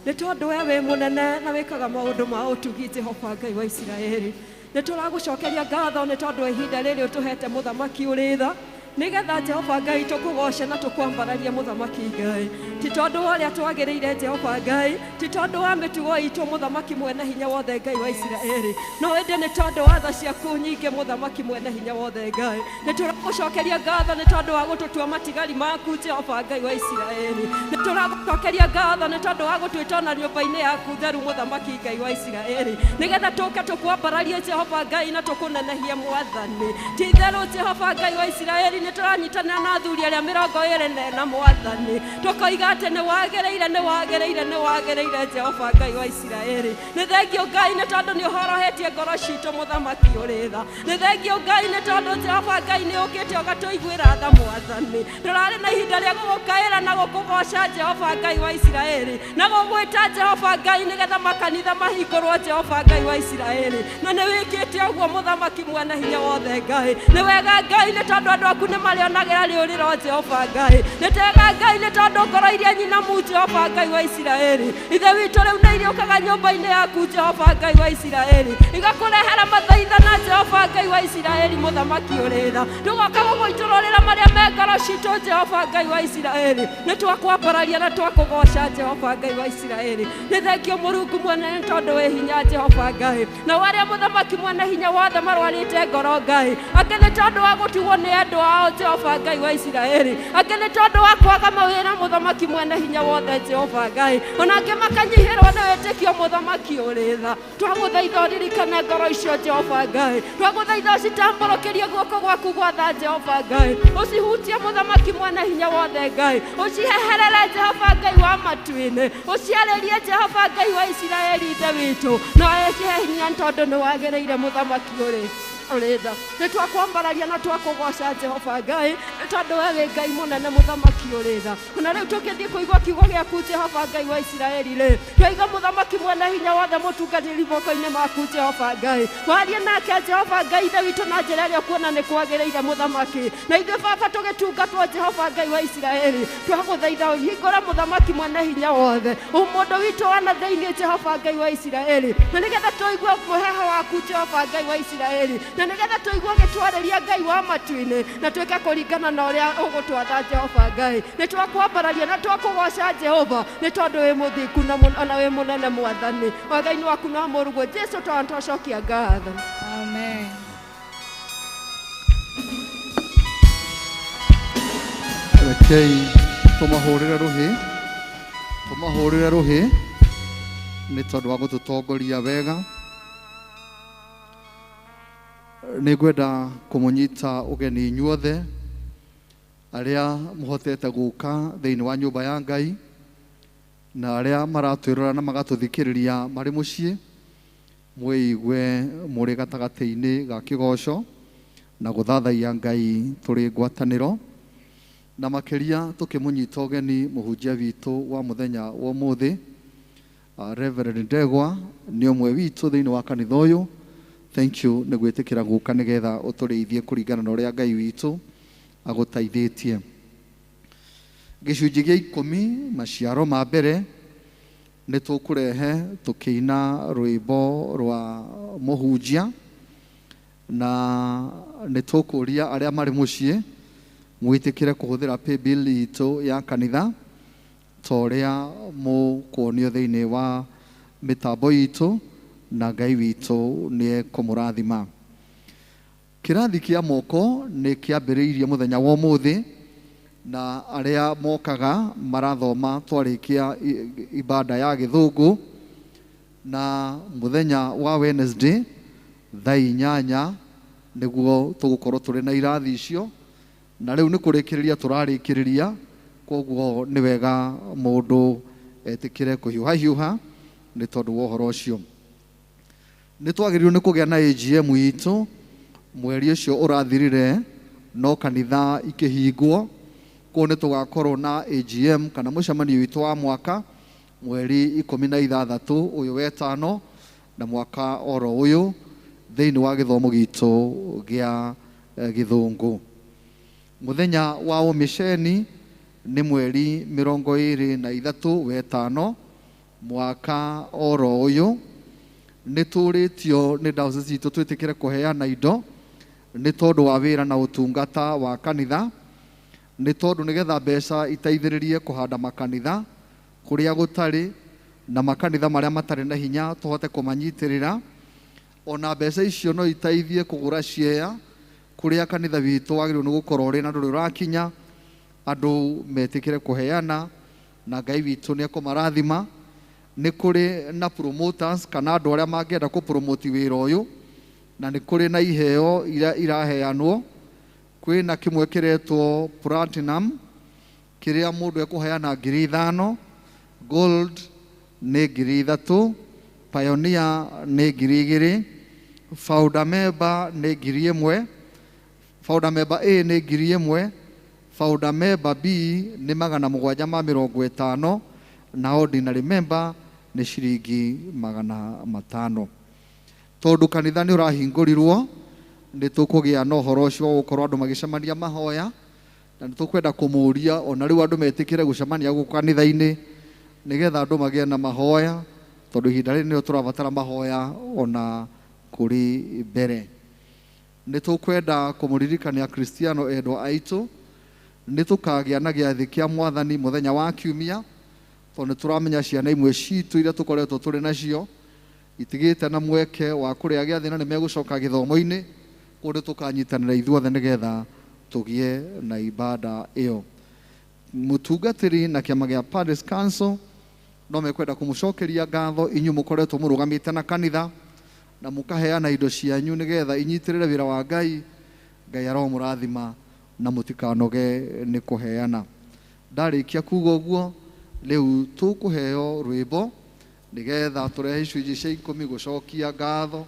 Speaker 8: Nĩ tondũ we wĩ mũnene na wĩkaga maũndũ ma ũtugi Jehova Ngai wa Isiraeli. Nĩ tũragũcokeria ngatho nĩ tondũ ihinda rĩrĩ ũtũhete mũthamaki ũrĩ tha. nigetha Jehova Ngai tukugoce na tukwambararia muthamaki Ngai ti tondu wa aria twagiriire Jehova Ngai ti tondu wa mitugo itu muthamaki mwene hinya wothe Ngai wa Israeli no ende ni tondu wa tha ciaku nyingi muthamaki mwene hinya wothe Ngai ni turagucokeria ngatho ni tondu wa gututua matigari maku Jehova Ngai wa Israeli ni turagucokeria ngatho ni tondu wa gutwitona nyumba-ini yaku theru muthamaki Ngai wa Israeli nigetha tuke tukwambararie Jehova Ngai na tukunenehia mwathani ti theru Jehova Ngai wa Israeli ni turanyitana na athuri aria 24 na mwathani tukoiga ati ni wagereire Jehova Ngai wa Israeli ni thengio Ngai ni tondu ni uhorohetie ngoro citu muthamaki uri tha ni thengio Ngai ni tondu Jehova Ngai ni ukite ugatuiguira tha mwathani turari na ihinda ria gugukaira na gukugoca Jehova Ngai wa Israeli na gugwita Jehova Ngai nigetha makanitha mahingurwo Jehova Ngai wa Israeli na ni wikite uguo muthamaki mwene hinya wothe Ngai ni wega Ngai ni tondu andu aku ni marionagira riuriro Jehova Ngai ni tega Ngai ni tondu ngoro iria nyina mu Jehova Ngai wa Israeli ithe witu riu ni iriukaga nyumba-ini yaku Jehova Ngai wa Israeli igakurehera mathaithana Jehova Ngai wa Israeli muthamaki uri tha tugoka gugwitururira maria me ngoro citu Jehova Ngai wa Israeli ni twakwambararia na twakugoca Jehova Ngai wa Israeli ni thengio Murungu mwene ni tondu wi hinya Jehova Ngai na waria muthamaki mwene hinya wothe marwarite ngoro Ngai angi ni tondu wa gutigwo ni andu ao Jehova Ngai wa Israeli angi ni tondu wa kwaga mawira muthamaki mwene hinya wothe Jehova Ngai ona angi makanyihirwo ni witikio muthamaki uri tha twaguthaitha uririkane ngoro icio Jehova Ngai twaguthaitha citamburukirie guoko gwaku gwatha Jehova Ngai ucihutie muthamaki mwene hinya wothe Ngai uciheherere Jehova Ngai wa matu-ini uciarĩrie Jehova Ngai wa Israeli ithe witu na ecihe hinya tondu ni wagereire muthamaki uri tha ni twakwambararia na twakugoca Jehova Ngai tondu we wi Ngai munene muthamaki uri tha na riu tukithii kuigua kiugo giaku Jehova Ngai wa Israeli ri twaiga muthamaki mwene hinya wothe mutungatiri moko-ini maku Jehova Ngai warie nake Jehova Ngai ithe witu na njira iria kuona ni kwagiriire muthamaki na ithuĩ baba tugitungatwo Jehova Ngai wa Israeli twaguthaitha hingũra muthamaki mwene hinya wothe mundu witu wana thĩinĩ Jehova Ngai wa Israeli na nigetha tuigue muheho waku Jehova Ngai wa Israeli na nigetha tuigue gitwarĩria Ngai wa matu-ini na twĩke kũringana na ũrĩa ũgũtwatha Jehova Ngai ni twakwambararia na twakugoca Jehova ni tondu wi muthingu na wi munene mwathani wathaini waku na mũruguo Jesu twacokia ngatho
Speaker 6: Amen.
Speaker 2: Rekei tumahũrĩre rũhĩ nĩ tondũ wa gũtũtongoria wega nĩ ngwenda kũmũnyita ũgeni inyuothe arĩa mũhotete gũka thĩinĩ wa nyũmba ya Ngai na arĩa maratwĩrora na magatũthikĩrĩria marĩ mũciĩ mwĩigue mũrĩ gatagatĩ-inĩ ga kĩgoco na gũthathaiya Ngai tũrĩ ngwatanĩro na makĩria tũkĩmũnyita ũgeni mũhunjia witũ wa mũthenya wa ũmũthĩ Reverend Ndegwa nĩ ũmwe witũ thĩinĩ wa kanitha ũyũ. Thank you nĩ gwĩtĩkĩra gũka nĩgetha ũtũrĩithie kũringana na ũrĩa Ngai witũ agũteithĩtie. Gĩcunjĩ gĩa 10 maciaro ma mbere nĩ tũkũrehe tũkĩina rwĩmbo rwa mũhunjia na nĩ tũkũria arĩa marĩ mũciĩ mwĩtĩkĩre kũhũthĩra paybill itũ ya kanitha ta ũrĩa mũkuonio thĩinĩ wa mĩtambo itũ na Ngai witũ nĩ ekũmũrathima. Kĩrathi kĩa moko nĩ kĩambĩrĩirie mũthenya wa ũmũthĩ na arĩa mokaga marathoma twarĩkia ibada ya gĩthũngũ na mũthenya wa Wednesday thaa 8 nĩguo tũgũkorwo tũrĩ na irathi icio na rĩu nĩ kũrĩkĩrĩria tũrarĩkĩrĩria koguo nĩ wega mũndũ etĩkĩre kũhiũha nĩ tondũ wa ũhoro ũcio. Nĩ twagĩrĩirwo nĩ kũgĩa na AGM itũ mweri ũcio ũrathirire no kanitha ikĩhingwo kũu nĩ tũgakorwo na AGM kana mũcemanio witũ wa mwaka mweri 16 ũyũ wetano na mwaka oro ũyũ thĩinĩ wa gĩthomo gitũ gĩa gĩthũngũ. Mũthenya wa ũmĩceni nĩ mweri 23 wetano mwaka oro ũyũ. Nĩ tũrĩtio nĩ diocese itũ twĩtĩkĩre kũheana indo nĩ tondũ wa wĩra na ũtungata wa kanitha, nĩ tondũ nĩgetha mbeca iteithĩrĩrie kũhanda makanitha kũrĩa gũtarĩ na makanitha marĩa matarĩ na hinya tũhote kũmanyitĩrĩra. Ona mbeca icio no iteithie kũgũra ciea kũrĩa kanitha witũ wagĩrĩirwo nĩ gũkorwo ũrĩ na ndũrĩ ũrakinya, andũ metĩkĩre kũheana na Ngai witũ nĩ ekũmarathima. Nĩ kũrĩ na promoters kana andũ arĩa mangĩenda kũpromoti wĩra ũyũ, na nĩ kũrĩ na iheo iria iraheanwo. Kwĩ na kĩmwe kĩretwo platinum kĩrĩa mũndũ ekũheana 5,000, gold nĩ 3,000, pioneer nĩ 2,000, founder member nĩ 1,000, founder member A nĩ 1,000, founder member B nĩ 750, na ordinary member nĩ ciringi 500. Tondũ kanitha nĩ ũrahingũrirwo, nĩ tũkũgĩa na ũhoro ũcio wa gũkorwo andũ magĩcemania mahoya, na nĩ tũkwenda kũmũria ona rĩu andũ metĩkĩre gũcemania gũkũ kanitha-inĩ nĩgetha andũ magĩe na mahoya, tondũ ihinda rĩrĩ nĩrĩo tũrabatara mahoya ona kũrĩ mbere. Nĩ tũkwenda kũmũririkania Kristiano endwa aitũ, nĩ tũkagĩa na gĩathĩ kĩa Mwathani mũthenya wa Kiumia, tondũ nĩ tũramenya ciana imwe citũ iria tũkoretwo tũrĩ nacio itigĩte na mweke wa kũrĩa gĩathĩ na nĩ megũcoka gĩthomo-inĩ, kũndũ tũkanyitanĩra ithuothe nĩgetha tũgĩe na ibada ĩyo. Mũtungatĩri na kĩama gĩa Parish Council no mekwenda kũmũcokeria ngatho inyuĩ mũkoretwo mũrũgamĩte na kanitha na mũkaheana indo cianyu nĩgetha inyitĩrĩre wĩra wa Ngai. Ngai aromũrathima na mũtikanoge nĩ kũheana. Ndarĩkia kuga ũguo, rĩu tũkũheo rwĩmbo nĩgetha tũrehe icunjĩ cia 10 gũcokia ngatho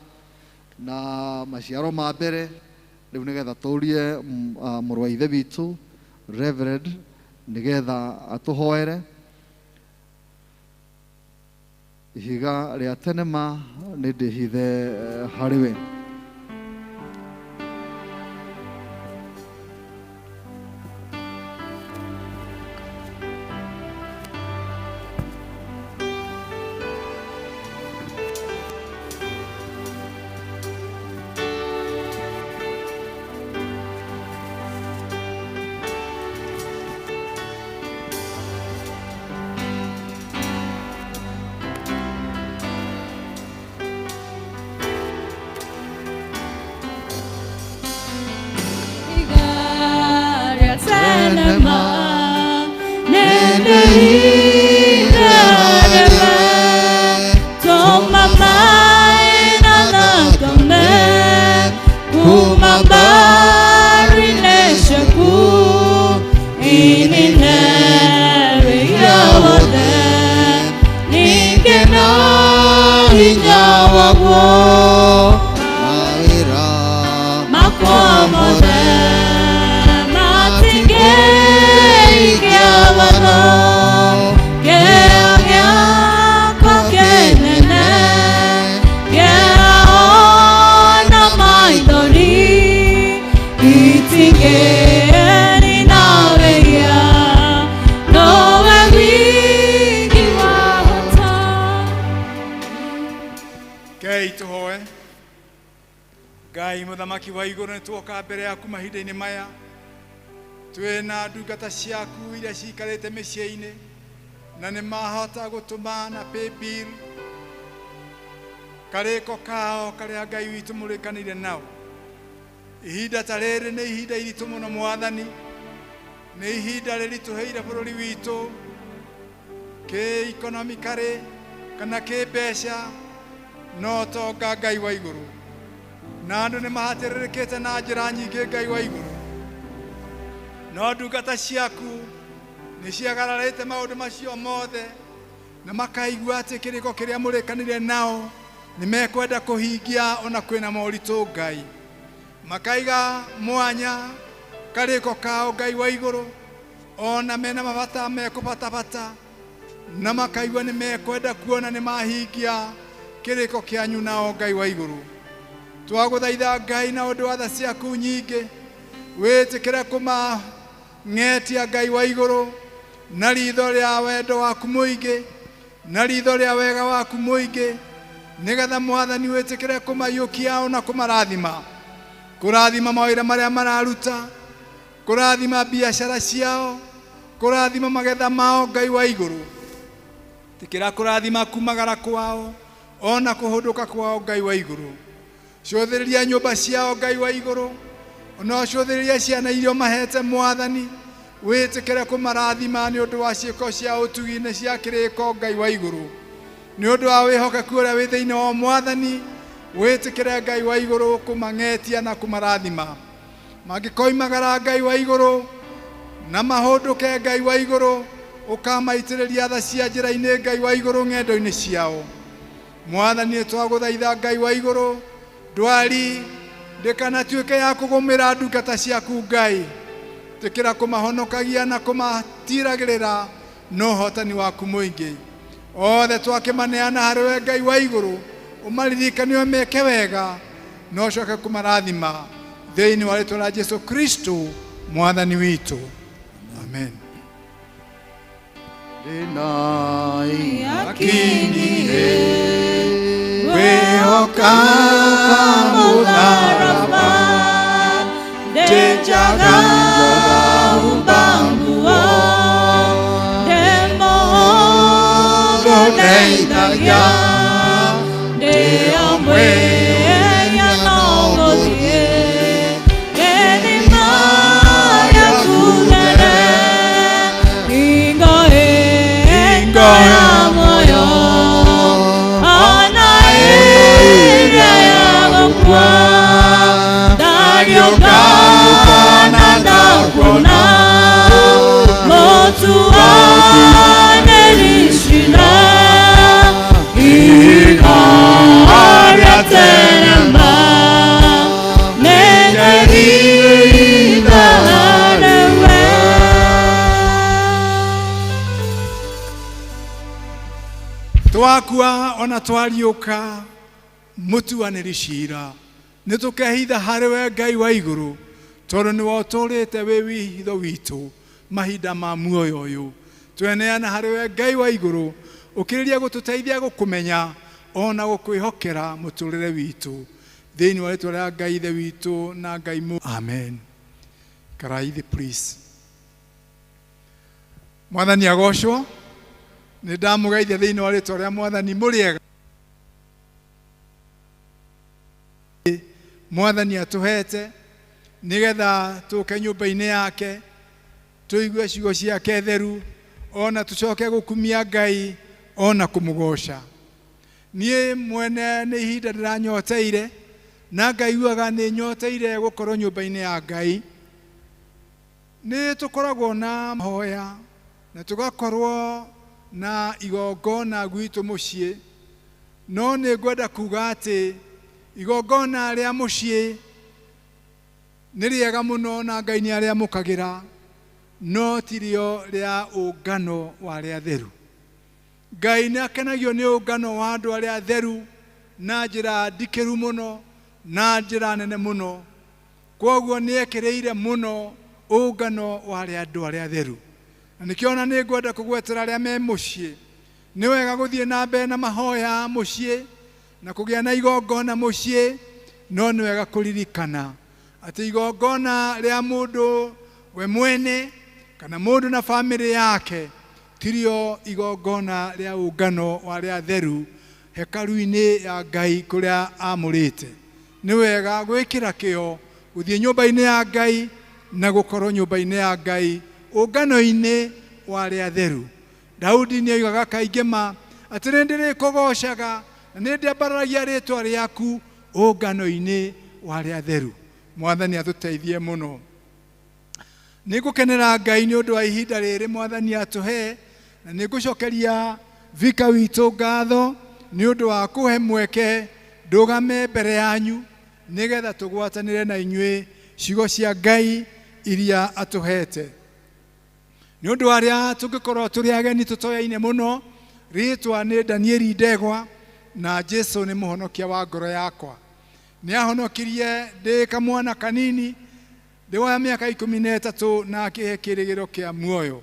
Speaker 2: na maciaro ma mbere. Rĩu nĩgetha tũrie mũrũ wa ithe witũ Reverend nĩgetha atũhoere. Ihiga rĩa tene ma nĩ ndĩhithe harĩ we.
Speaker 3: Ngai mũthamaki wa igũrũ, nĩ tuoka mbere yaku mahinda-inĩ maya twĩna ndungata ciaku iria cikarĩte mĩciĩ-inĩ na nĩ mahota gũtũma na paybill karĩko kao karĩa Ngai witũ mũrĩkanĩire nao. Ihinda ta rĩrĩ nĩ ihinda iritũ mũno Mwathani, nĩ ihinda rĩritũhĩire bũrũri witũ kĩ-economically kana kĩ-mbeca, no tonga Ngai wa igũrũ, na andũ nĩ mahatĩrĩrĩkĩte na njĩra nyingĩ Ngai wa igũrũ, no ndungata ciaku nĩ ciagararĩte maũndũ macio mothe na makaigua atĩ kĩrĩko kĩrĩa mũrĩkanĩire nao nĩ mekwenda kũhingia ona kwĩna moritũ Ngai. Makaiga mwanya karĩko kao Ngai wa igũrũ, ona mena mabata mekũbatabata, na makaigua nĩ mekwenda kuona nĩ mahingia kĩrĩko kĩanyu nao Ngai wa igũrũ. Twagũthaitha Ngai na ũndũ wa tha ciaku nyingĩ, wĩtĩkĩre kũmang'etia Ngai wa igũrũ na ritho rĩa wendo waku mũingĩ na ritho rĩa wega waku mũingĩ, nĩgetha Mwathani wĩtĩkĩre kũmaiyũkia ona kũmarathima kurathima mawira maria mararuta, kurathima biashara ciao, kurathima magetha mao Ngai wa iguru. Tikira kurathima kumagara kwao, ona kuhunduka kwao Ngai wa iguru. Cũthĩrĩria nyũmba ciao Ngai wa iguru, ona cũthĩrĩria ciana iria mahete Mwathani, wĩtĩkĩre kũmarathima nĩ ũndũ wa ciĩko cia ũtugi-inĩ cia kĩrĩko Ngai wa iguru. Nĩ ũndũ wa wĩhokeku ũrĩa wĩ thĩinĩ wa Mwathani, wĩtĩkĩre Ngai wa iguru kũmang'etia na kũmarathima. Mangĩkoimagara Ngai wa iguru na mahũndũke Ngai wa iguru, ũkamaitĩrĩria tha cia njĩra-inĩ Ngai wa iguru ng'endo-inĩ ciao. Mwathani twagũthaitha Ngai wa iguru, ndwari ndĩkanatuĩke ya kũgũmĩra ndungata ciaku Ngai. Tĩkĩra kũmahonokagia na kũmatiragĩrĩra na ũhotani waku mũingĩ. Othe twakĩmaneana harĩwe Ngai wa iguru, ũmaririkanie meke wega na ũcoke kũmarathima thĩinĩ wa rĩĩtwa rĩa Jesu Kristo Mwathani witũ. Amen.
Speaker 2: Ndĩnai
Speaker 1: Akinire wehoka mũtharaba, ndenjaga umbanguo, ndeithagia ndĩo mwenya no gũthiĩ gĩthima gĩaku there, hingo ya muoyo ona ĩrĩa ya gũkua, ndagĩũka na ndakuona mũtuanĩri cira, ihinda rĩa terema nĩrĩgĩtha harĩwe.
Speaker 3: Twakua ona twariũka mũtuanĩri cira, nĩtũkehitha harĩwe Ngai wa iguru, tondũ nĩwe ũtũrĩte wĩ wĩhitho witũ mahinda ma muoyo ũyũ. Tweneana harĩwe Ngai wa iguru, ũkĩrĩria gũtũteithia gũkũmenya ona gũkwĩhokera mũtũrĩre witũ thĩinĩ wa rĩĩtwa rĩa Ngai ithe witũ na Ngai mũnene. Amen. Karaithi please. Mwathani agocwo. Nĩ ndamũgeithia thĩinĩ wa rĩĩtwa rĩa Mwathani. Mũrĩega. Mwathani atũhete nĩgetha tũke nyũmba-inĩ yake, tũigue ciugo ciake theru, ona tũcoke gũkumia Ngai ona kũmũgoca. Niĩ mwene nĩ ihinda ndĩranyoteire na ngaiguaga nĩ nyoteire gũkorwo nyũmba-inĩ ya Ngai. Nĩ tũkoragwo na mahoya na tũgakorwo na igongona gwitũ mũciĩ, no nĩ ngwenda kuga atĩ igongona rĩa mũciĩ nĩ rĩega mũno na Ngai nĩ arĩamũkagĩra, no tirĩo rĩa ũngano wa arĩa atheru. Ngai nĩ akenagio nĩ ũngano wa andũ arĩa atheru na njĩra ndikĩru mũno na njĩra nene mũno. Kwoguo nĩ ekĩrĩire mũno ũngano wa andũ arĩa atheru. Na nĩkĩo ona nĩ ngwenda kũgwetera arĩa me mũciĩ, nĩ wega gũthiĩ na mbere na mahoya mũciĩ na kũgĩa na igongona mũciĩ, no nĩ wega kũririkana atĩ igongona rĩa mũndũ we mwene kana mũndũ na bamĩrĩ yake tirio igongona rĩa ũngano wa arĩa atheru hekalu-inĩ ya Ngai kũrĩa amũrĩte. Nĩ wega gwĩkĩra kĩo gũthiĩ nyũmba-inĩ ya Ngai na gũkorwo nyũmba-inĩ ya Ngai ũngano-inĩ wa arĩa atheru. Daudi nĩ oigaga kaingĩ ma atĩ nĩ ndĩrĩkũgocaga na nĩ ndĩambaragia rĩĩtwa rĩaku ũngano-inĩ wa arĩa atheru. Mwathani atũteithie mũno. Nĩ ngũkenera Ngai nĩ ũndũ wa ihinda rĩrĩ Mwathani atũhe, na nĩ ngũcokeria vika witũ ngatho nĩ ũndũ wa kũhe mweke ndũgame mbere yanyu nĩgetha tũgwatanĩre na inyuĩ ciugo cia Ngai iria atũhete. Nĩ ũndũ wa arĩa tũngĩkorwo tũrĩ ageni tũtoyaine mũno, rĩĩtwa nĩ Danieli Ndegwa na Jesu nĩ mũhonokia wa ngoro yakwa. Nĩ ahonokirie ndĩ kamwana kanini, ndĩ wa mĩaka 13 na akĩhe kĩrĩgĩro kĩa muoyo.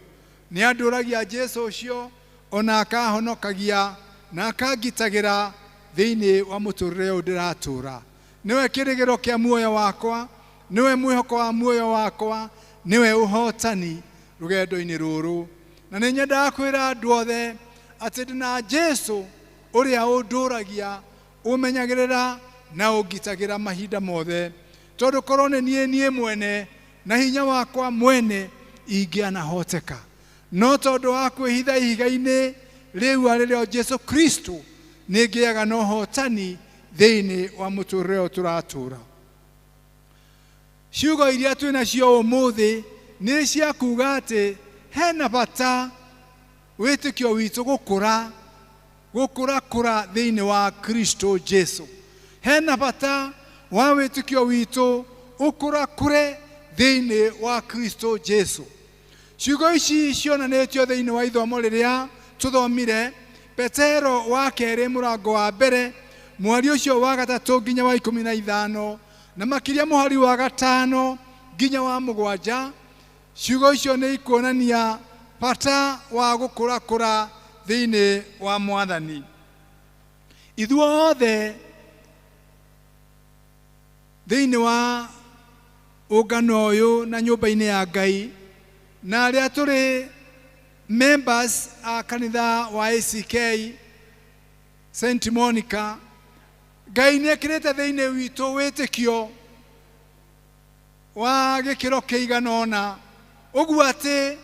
Speaker 3: Nĩ andũragia Jesu ũcio ona akahonokagia na akangitagĩra thĩinĩ wa mũtũrĩre ũyũ ndĩratũra. niwe kirigiro kia muoyo wakwa, niwe mwihoko wa muoyo wakwa, niwe uhotani rugendo-ini ruru. Na nĩ nyendaga kwĩra andũ othe atĩ ndĩna Jesu ũrĩa ũndũragia, ũmenyagĩrĩra na ũngitagĩra mahinda mothe. Tondũ korwo nĩ niĩ mwene na hinya wakwa mwene ingĩanahoteka, no tondũ wa kwĩhitha ihiga-inĩ rĩu arĩrĩo Jesu Kristo nĩ ngĩaga na ũhotani thĩinĩ wa mũtũrĩre ũyũ tũratũra. Ciugo iria twĩnacio ũmũthĩ nĩ cia kuuga atĩ hena bata wĩtĩkio witũ gũkũra thĩinĩ wa Kristo Jesu. Hena bata wa wĩtĩkio witũ ũkũre thĩinĩ wa Kristo Jesu. Ciugo ici cionanĩtio thĩinĩ wa ithomo rĩrĩa tũthomire Petero wa kerĩ mũrango wa mbere mweri ũcio wa gatatũ nginya wa 15 na makĩria mũhari wa 5 nginya wa 7. Ciugo icio nĩ ikuonania bata wa gũkũra thĩinĩ wa Mwathani. Ithuothe thĩinĩ wa ũngano ũyũ na nyũmba-inĩ ya Ngai na arĩa tũrĩ members a kanitha wa ACK St. Monica, Ngai nĩ ekĩrĩte thĩinĩ witũ wĩtĩkio wa gĩkĩro kĩigana ũna, ũguo atĩ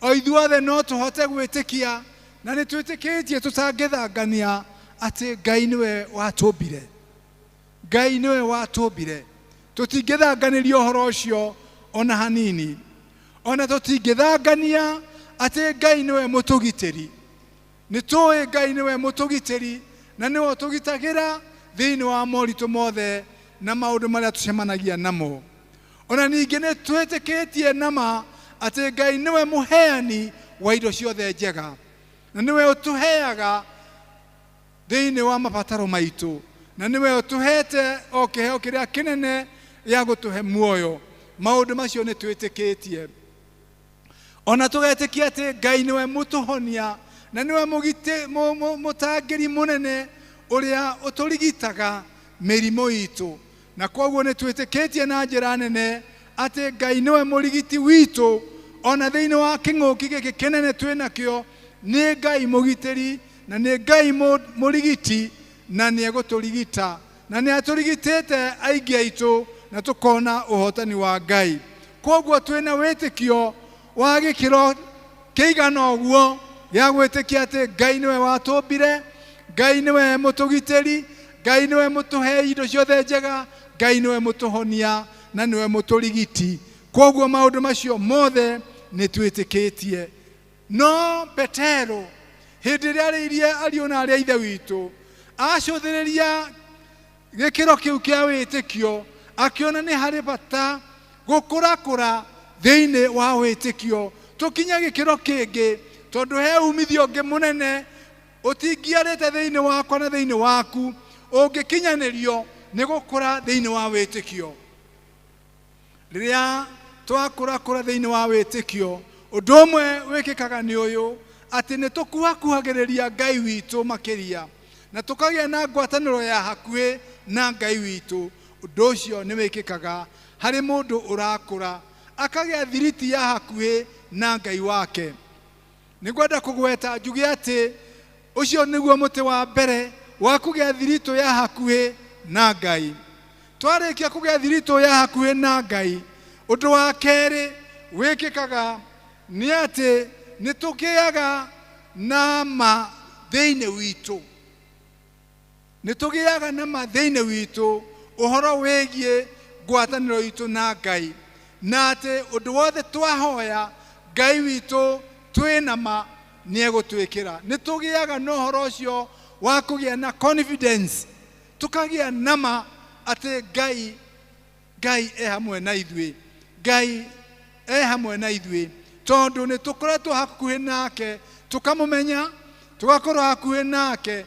Speaker 3: o ithuothe no tũhote gwĩtĩkia na nĩ twĩtĩkĩtie tũtangĩthangania atĩ Ngai nĩwe watũmbire. Ngai nĩwe watũmbire. Tũtingĩthanganĩria ũhoro ũcio ona hanini. Ona tũtingĩthangania atĩ Ngai nĩwe mũtũgitĩri. Nĩtũĩ Ngai nĩwe mũtũgitĩri na nĩwe ũtũgitagĩra thĩinĩ wa moritũ mothe na maũndũ marĩa tũcemanagia namo. Ona ningĩ nĩ twĩtĩkĩtie nama atĩ Ngai nĩwe mũheani wa indo ciothe njega na nĩwe ũtũheaga thĩinĩ wa mabataro maitũ na nĩwe ũtũhete o kĩheo kĩrĩa kĩnene gĩa gũtũhe muoyo. Maũndũ macio nĩ twĩtĩkĩtie. Ona tũgetĩkia atĩ Ngai nĩwe mũtũhonia na nĩwe mũtangĩri mũnene ũrĩa ũtũrigitaga mĩrimũ itũ. Na kwoguo nĩ twĩtĩkĩtie na njĩra nene atĩ Ngai nĩwe mũrigiti witũ. Ona thĩinĩ wa kĩng'ũki gĩkĩ kĩnene twĩnakĩo nĩ Ngai mũgitĩri na nĩ Ngai mũrigiti na nĩ egũtũrigita na nĩ atũrigitĩte aingĩ aitũ na tũkona ũhotani wa Ngai. Kwoguo twĩna wĩtĩkio wa gĩkĩro kĩigana ũguo gĩa gwĩtĩkia atĩ Ngai nĩwe watũmbire, Ngai nĩwe mũtũgitĩri, Ngai nĩwe mũtũhe indo ciothe njega, Ngai nĩwe mũtũhonia na nĩwe mũtũrigiti. Kwoguo maũndũ macio mothe nĩ twĩtĩkĩtie. No Petero hĩndĩ ĩrĩa arĩirie ariũ na arĩa ithe witũ acũthĩrĩria gĩkĩro kĩu kĩa wĩtĩkio akĩona nĩ harĩ bata gũkũra thĩinĩ wa wĩtĩkio tũkinya gĩkĩro kĩngĩ, tondũ he umithio ũngĩ mũnene ũtingĩarĩte thĩinĩ wakwa na thĩinĩ waku ũngĩkinyanĩrio nĩ gũkũra thĩinĩ wa wĩtĩkio. Rĩrĩa twakũra thĩinĩ wa wĩtĩkio, ũndũ ũmwe wĩkĩkaga nĩ ũyũ atĩ nĩ tũkuhakuhagĩrĩria Ngai witũ makĩria na tũkagĩa na ngwatanĩro ya hakuhĩ na Ngai witũ. Ũndũ ũcio nĩ wĩkĩkaga harĩ mũndũ ũrakũra akagĩa thiriti ya hakuhĩ na Ngai wake. Nĩngwenda kũgweta njuge atĩ ũcio nĩguo mũtĩ wa mbere wa kũgĩa thiritũ ya hakuhĩ na Ngai. Twarĩkia kũgĩa thiritũ ya hakuhĩ na Ngai, ũndũ wa kerĩ wĩkĩkaga nĩ atĩ nĩ tũgĩaga na ma thĩinĩ witũ. Nĩ tũgĩaga na ma thĩinĩ witũ ũhoro wĩgiĩ ngwatanĩro itũ na Ngai, na atĩ ũndũ wothe twahoya Ngai witũ twĩna ma nĩ egũtwĩkĩra. Nĩ tũgĩaga na ũhoro ũcio wa kũgĩa na confidence, tũkagĩa na ma atĩ Ngai e hamwe na ithuĩ, Ngai e hamwe na ithuĩ, tondũ nĩ tũkoretwo hakuhĩ nake tũkamũmenya, tũgakorwo hakuhĩ nake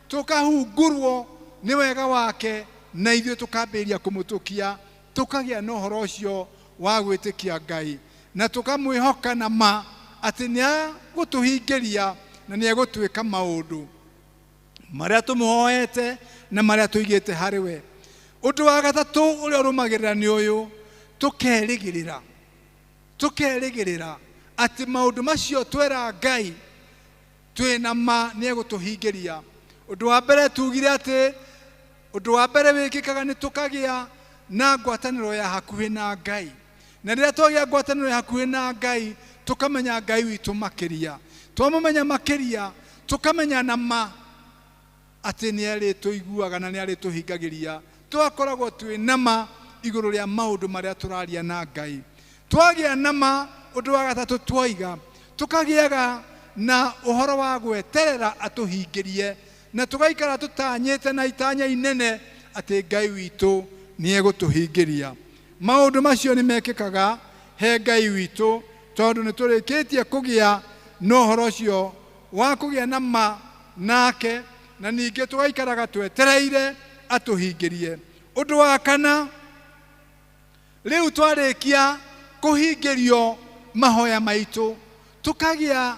Speaker 3: tũkahungurwo nĩ wega wake na ithuĩ tũkambĩrĩria kũmũtũkia, tũkagĩa na ũhoro ũcio wa gwĩtĩkia Ngai na tũkamwĩhoka na ma atĩ nĩ egũtũhingĩria na nĩ egũtwĩka maũndũ marĩa tũmũhoete na marĩa tũigĩte harĩ we. Undu wa gatatu uria urumagirira ni uyu tukerigirira ati maundu macio twera Ngai twina ma ni egutuhingiria. Undu wa mbere tugire ati undu wa mbere wikikaga ni tukagia na ngwataniro ya hakuhi na Ngai, na riria twagia ngwataniro ya hakuhi na Ngai tukamenya Ngai witu makiria, twamumenya makiria tukamenya na ma ati ni ari tuiguaga na ni ari tuhingagiria. Twakoragwo twina ma iguru ria maundu maria turaria na Ngai. Twagia na ma undu wa gatatu twoiga tukagiaga na uhoro wa gweterera atuhingirie, na tugaikara tutanyite na itanya inene ati Ngai witu ni egutuhingiria. Maundu macio ni mekikaga he Ngai witu tondu ni turikitie kugia no uhoro ucio wa kugia na ma nake, na ningi tugaikaraga twetereire atuhingirie. Undu wa kana, riu twarikia kuhingirio mahoya maitu tukagia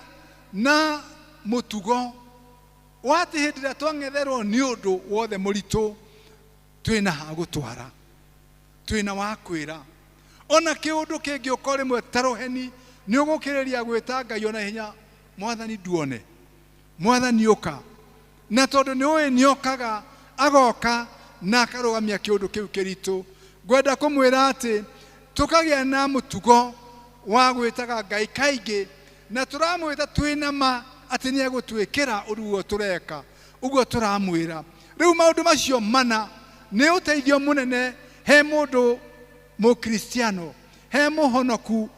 Speaker 3: na mutugo wati hindi ria twang'etherwo ni undu wothe muritu twina ha gutwara, twina wa kwira. Ona kiundu kingi ukore mwe taroheni ni ugukiriria gwita Ngai ona hinya, Mwathani duone, Mwathani uka. Na tondu ni uyu ni okaga agoka na akarugamia kiundu kiu kiritu, ngwenda kumwira ati tukagia na mutugo wa gwitaga Ngai kaingi, na turamwita twina ma ati ni egutwikira uruo tureka uguo turamwira. Riu maundu macio mana ni uteithio munene he mundu mukristiano, he muhonoku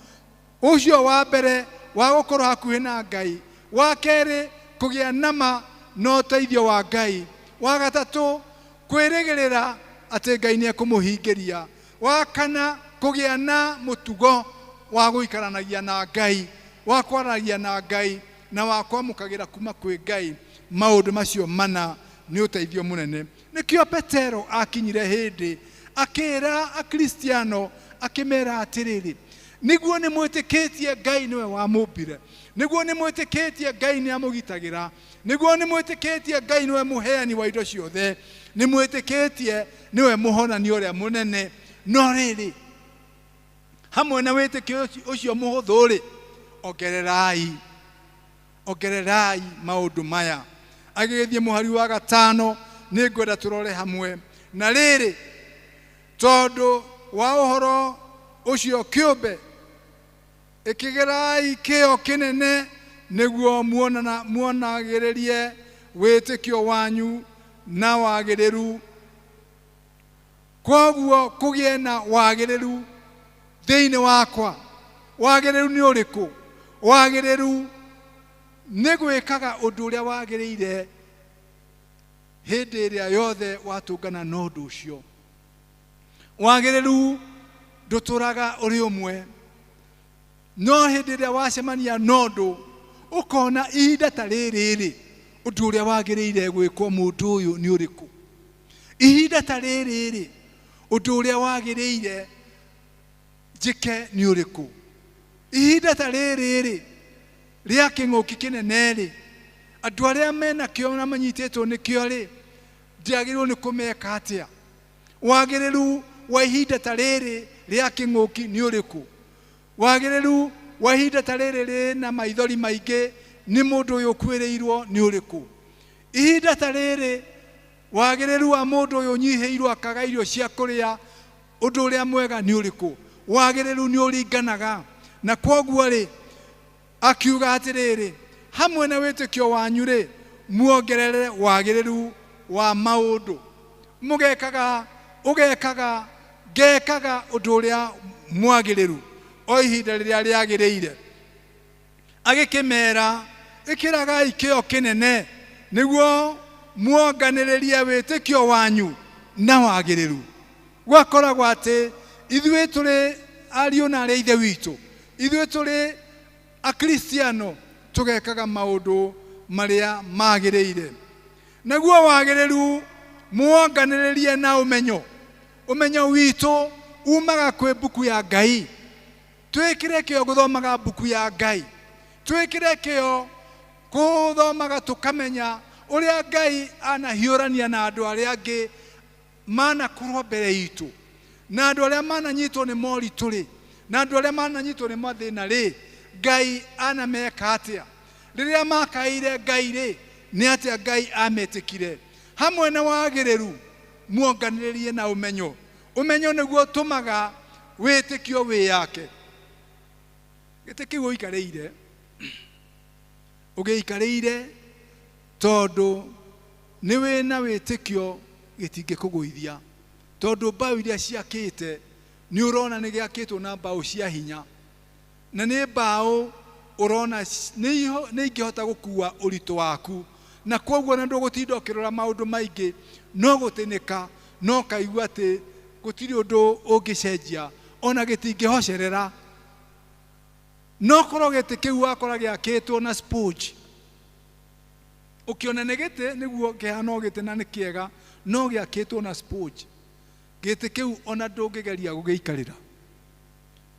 Speaker 3: ucio wa mbere wa gukorwo hakuhi na Ngai, wa keri kugia nama no uteithio wa Ngai, wa gatatu kwirigirira ati Ngai ni ekumuhingiria, wa kana kugia na mutugo wa guikaranagia na Ngai, wa kwaranagia na Ngai na wa kwamukagira kuma kwi Ngai. Maundu macio mana ni uteithio munene. Nikio Petero akinyire hindi akira akristiano akimera atiriri, niguo ni mwitikitie Ngai niwe wa mumbire, niguo ni mwitikitie Ngai ni amugitagira, niguo ni mwitikitie Ngai niwe muheani wa indo ciothe, ni mwitikitie niwe muhonani uria munene. No riri hamwe na witikio ucio muhuthuri ongererai maundu maya. Agithie muhari wa gatano ni ngwenda turore hamwe na riri, tondu wa uhoro ucio kiumbe ikigerai kio kinene niguo muonagiririe witikio wanyu na wagiriru. Koguo kugie na wagiriru thiini wakwa. Wagiriru ni uriku? Wagiriru ni gwikaga undu uria wagiriire hindi iria yothe watungana no undu ucio. Wagiriru nduturaga uri umwe, no hindi iria wacemania no undu ukona ihinda ta riri undu uria wagiriire gwikwo mundu uyu ni uriku. Ihinda ta riri undu uria wagiriire njike ni uriku. Ihinda ta riri ria king'uki kinene ri, andu aria mena kio na manyititwo ni kio ri, ndiagirwo ni kumeka atia? Wagiriru wa ihinda ta riri ria king'uki ni uriku? Wagiriru wa ihinda ta riri rina maithori maingi ni mundu uyu kwiriirwo ni uriku? Ihinda ta riri wagiriru wa mundu uyu nyihiirwo akaga irio cia kuria undu uria mwega ni uriku? Wagiriru ni uringanaga na kwoguo ri akiuga atiriri, hamwe na witikio wanyu ri muongerere wagiriru wa maundu, mugekaga ngekaga undu uria mwagiriru o ihinda riria riagiriire. Agikimera ikiragai kio kinene niguo muonganiririe witikio wanyu na wagiriru. Gwakoragwo ati ithuĩ tũrĩ ariũ na aarĩ a ithe witũ, ithuĩ tũrĩ akristiano tũgekaga maũndũ marĩa magĩrĩire. Naguo wagĩrĩru muonganĩrĩrie na ũmenyo. Ũmenyo witũ umaga kwĩ mbuku ya Ngai. Twĩkĩre kĩo gũthomaga mbuku ya Ngai, twĩkĩre kĩo gũthomaga tũkamenya ũrĩa Ngai anahiũrania na andũ arĩa angĩ mana korwo mbere itu na andu aria mananyitwo ni moritũ rĩ na andu aria mananyitwo ni mathĩna rĩ Ngai anameka atia rĩrĩa makaire Ngai rĩ nĩ atĩa Ngai ametĩkire hamwe na wagĩrĩru muonganĩrĩrie na ũmenyo nĩguo ũtũmaga wĩtĩkio wĩ yake gĩtĩ kĩu ũikarĩire ũgĩikarĩire tondũ nĩ wĩna wĩtĩkio gĩtingĩkũgũithia tondũ mbaũ iria ciakĩte nĩ ũrona nĩ gĩakĩtwo na mbaũ cia hinya na nĩ mbaũ ũrona nĩ ingĩhota gũkua ũritũ waku na kwoguo na ndũgũtinda ũkĩrora maũndũ maingĩ no gũtĩnĩka no kaigua atĩ gũtirĩ ũndũ ũngĩcenjia ona gĩtingĩhocerera no korwo gĩtĩ kĩu wakora gĩakĩtwo na sponge ũkĩona nĩ gĩtĩ nĩguo kĩhana gĩtĩ na nĩ kĩega no gĩakĩtwo na sponge gĩtĩ kĩu ona ndũngĩgeria gũgĩikarĩra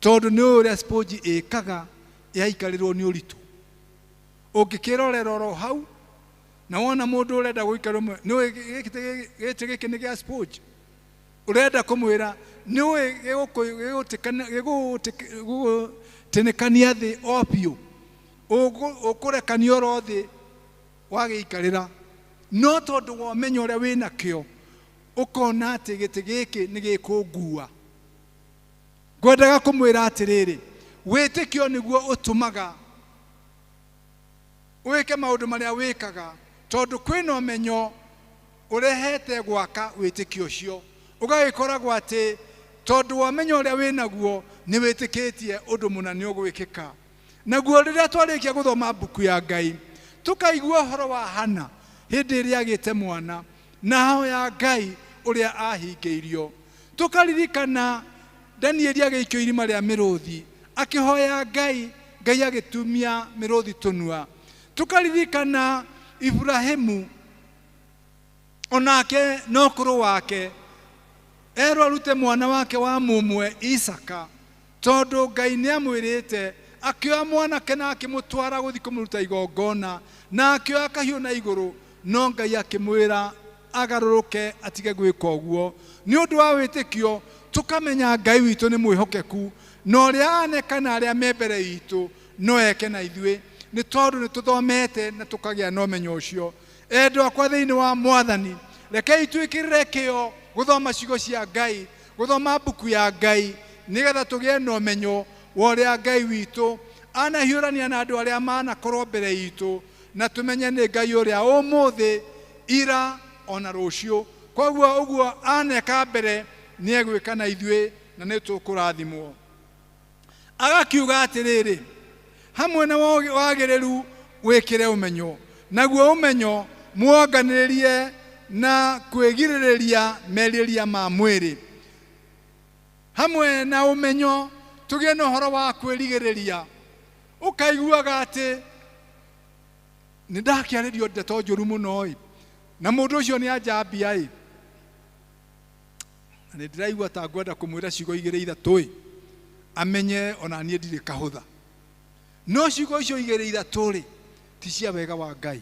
Speaker 3: tondũ nĩ ũrĩa sponge ĩkaga yaikarĩrwo nĩ ũritũ ũngĩkĩrorera oro hau na wona mũndũ ũrenda gũikarĩra nĩ gĩtĩ gĩkĩ nĩ gĩa sponge urenda kumwira niwe gĩgũtĩnĩkania thĩ o biũ ũkũrekania oro thĩ wagĩikarĩra no tondũ wa ũmenyo ũrĩa wĩnakĩo ũkona atĩ gĩtĩ gĩkĩ nĩ gĩkũngua ngwendaga kũmwĩra atĩrĩrĩ wĩtĩkio nĩguo ũtũmaga wĩke maũndũ marĩa wĩkaga tondũ kwĩna ũmenyo ũrehete gwaka wĩtĩkio ũcio ũgagĩkoragwo atĩ tondũ wamenya ũrĩa wĩnaguo nĩ wĩtĩkĩtie ũndũ mũna nĩ ũgwĩkĩka naguo rĩrĩa twarĩkia gũthoma mbuku ya Ngai tukaigua ũhoro wa Hana hĩndĩ ĩrĩa agĩte mwana na hao ya Ngai ũrĩa ahingĩirio tukaririkana Danieli agĩikio irima rĩa mĩrũthi akĩhoya Ngai agĩtumia mĩrũthi tũnua tukaririkana Ibrahimu onake no kũrũ wake erwo arute mwana wake wa mũmwe Isaka tondũ Ngai nĩamwĩrĩte akĩoya mwanake na akĩmũtwara gũthiĩ kũmũruta igongona na akĩoya kahiũ na igũrũ no Ngai akĩmwĩra agarũrũke atige gwĩka ũguo nĩ ũndũ wa wĩtĩkio tukamenya Ngai witũ nĩ mwĩhokeku na ũrĩa anekana arĩa me mbere itũ no eke na ithuĩ nĩ tondũ nĩ tũthomete na tũkagĩa na ũmenyo ũcio endwa kwa thĩinĩ wa Mwathani rekei twĩkĩrĩre kĩo gũthoma ciugo cia Ngai gũthoma mbuku ya Ngai nĩgetha tũgĩe na ũmenyo wa ũrĩa Ngai witũ anahiũrania na andũ arĩa manakorwo mbere itũ na tũmenye nĩ Ngai ũrĩa ũmũthĩ ira ona rũciũ kwoguo ũguo aneka mbere nĩ egwĩka na ithuĩ na nĩ tũkũrathimwo agakiuga atĩrĩrĩ hamwe na wagĩrĩru wĩkĩre ũmenyo naguo ũmenyo muonganĩrĩrie na kwĩgirĩrĩria merirĩria ma mwĩrĩ hamwe na ũmenyo tũgĩe na ũhoro wa kwĩrigĩrĩria ũkaiguaga atĩ nĩ ndakĩarĩrio ndeto njũru mũno na mũndũ ũcio nĩ anjambia na nĩ ndĩraigua ta ngwenda kũmwĩra ciugo igĩrĩ ithatũ amenye ona niĩ ndirĩ kahũtha no ciugo icio igĩrĩ ithatũ ti cia wega wa Ngai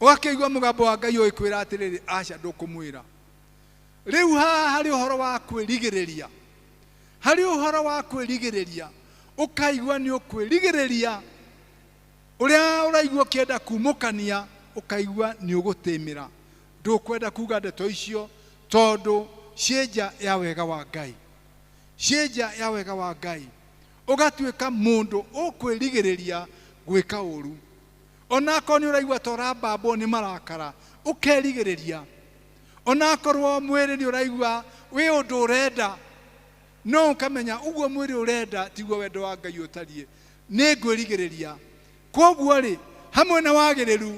Speaker 3: ũgakĩigua mũgambo wa Ngai ũgĩkwĩra atĩrĩrĩ aca ndũkũmwĩra rĩu haha harĩ ũhoro wa kwĩrigĩrĩria ũkaigua nĩ ũkwĩrigĩrĩria ũrĩa ũraigua ũkĩenda kumũkania ũkaigua nĩ ũgũtĩmĩra ndũkwenda kuga ndeto icio tondũ ciĩnja ya wega wa Ngai ũgatuĩka mũndũ ũkwĩrigĩrĩria gwĩka ũru onakorwo nĩ ũraigua ta ũrambambwo nĩ marakara ũkerigĩrĩria onakorwo mwĩrĩ nĩ ũraigua wĩ ũndũ ũrenda no ũkamenya ũguo mwĩrĩ ũrenda tiguo wendo wa Ngai ũtariĩ nĩ ngwĩrigĩrĩria kwoguo hamwe na wagĩrĩru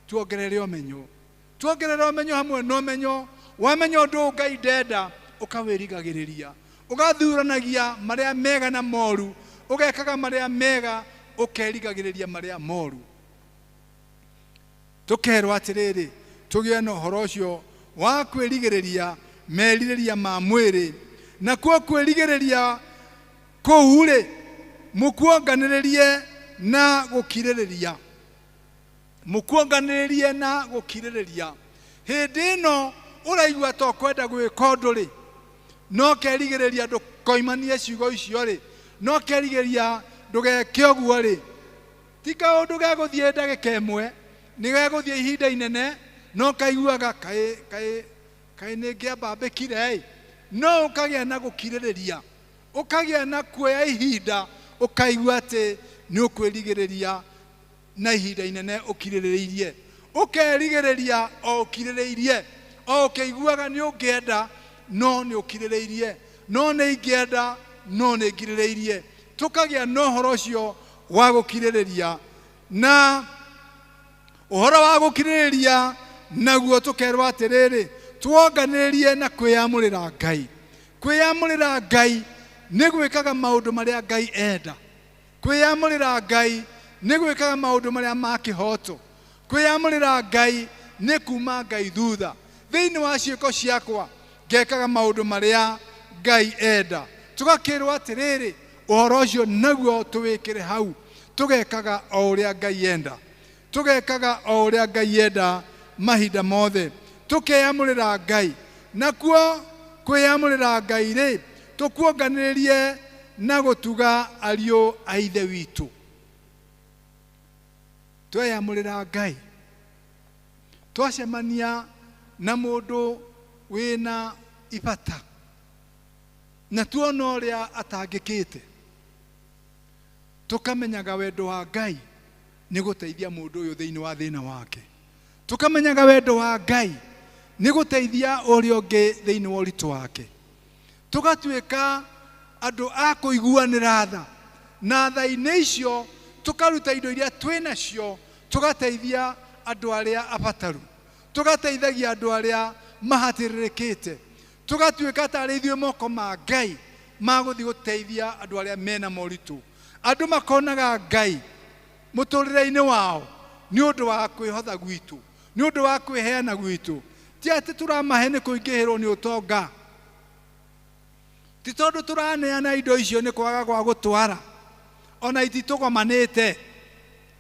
Speaker 3: tuongerere ũmenyo hamwe na ũmenyo wamenya ũndũ Ngai ndenda ũkawĩrigagĩrĩria ũgathuranagia marĩa mega na moru ũgekaga marĩa mega ũkerigagĩrĩria marĩa moru tũkerwo atĩrĩrĩ tũgĩe na ũhoro ũcio wa kwĩrigĩrĩria merirĩria ma mwĩrĩ na kwĩrigĩrĩria kũu mũkuonganĩrĩrie na gũkirĩrĩria hĩndĩ ĩno uraigua to kwenda gwika undu ri no kerigiriria ndukoimanie ciugo icio ri no kerigiriria ndugeke uguo ri ti kaundu ga guthie ndagika imwe ni ga guthie ihinda inene no kaiguaga kai ningiamba mbikire no ukagia na gukiririria ukagia na kuoya ihinda ukaigua ati ni ukwirigiriria na ihinda inene ukiriririe ukerigiriria o ukiriririe o ukeiguaga ni ungienda no ni ukiriririe no ni ingienda no ni ngiriririe tukagia no horo cio wa gukiririria na uhoro wa gukiririria naguo tukerwa atiriri tuonganirie na kwiyamurira Ngai. Kwiyamurira Ngai ni gwikaga maundu maria Ngai enda. Kwiyamurira Ngai ni gwikaga maundu maria ma kihoto. Kwiyamurira Ngai ni kuma Ngai thutha. Thiini wa ciiko ciakwa ngekaga maundu maria Ngai enda. Tugakirwa atiriri uhoro ucio naguo tuwikire hau tugekaga o uria Ngai enda. Tugekaga o uria Ngai enda mahinda mothe. Tukeyamurira Ngai nakuo kwiyamurira Ngai ri tukuonganirie na gutuga ariu a ithe witu. Tweyamurira Ngai twacemania na mundu wina ibata na tuona uria atangikite tukamenyaga wendo wa Ngai ni guteithia mundu uyu thiini wa thina wake. Tukamenyaga wendo wa Ngai ni guteithia uria ungi thiini wa uritu wake. Tugatuika andu a kuiguanira tha na tha-ini icio tukaruta indo iria twina cio tugateithia andu aria abataru. Tugateithagia andu aria mahatiririkite. Tugatuika tari ithuĩ moko ma Ngai maguthi guteithia andu aria mena moritu. Andu makonaga Ngai muturire-ini wao ni undu wa kwihotha gwitu, ni undu wa kwiheana gwitu. Ti ati turamahe ni kuingihirwo ni utonga. Ti tondu turaneana indo icio ni kwaga gwa gutwara. Ona ititugomanite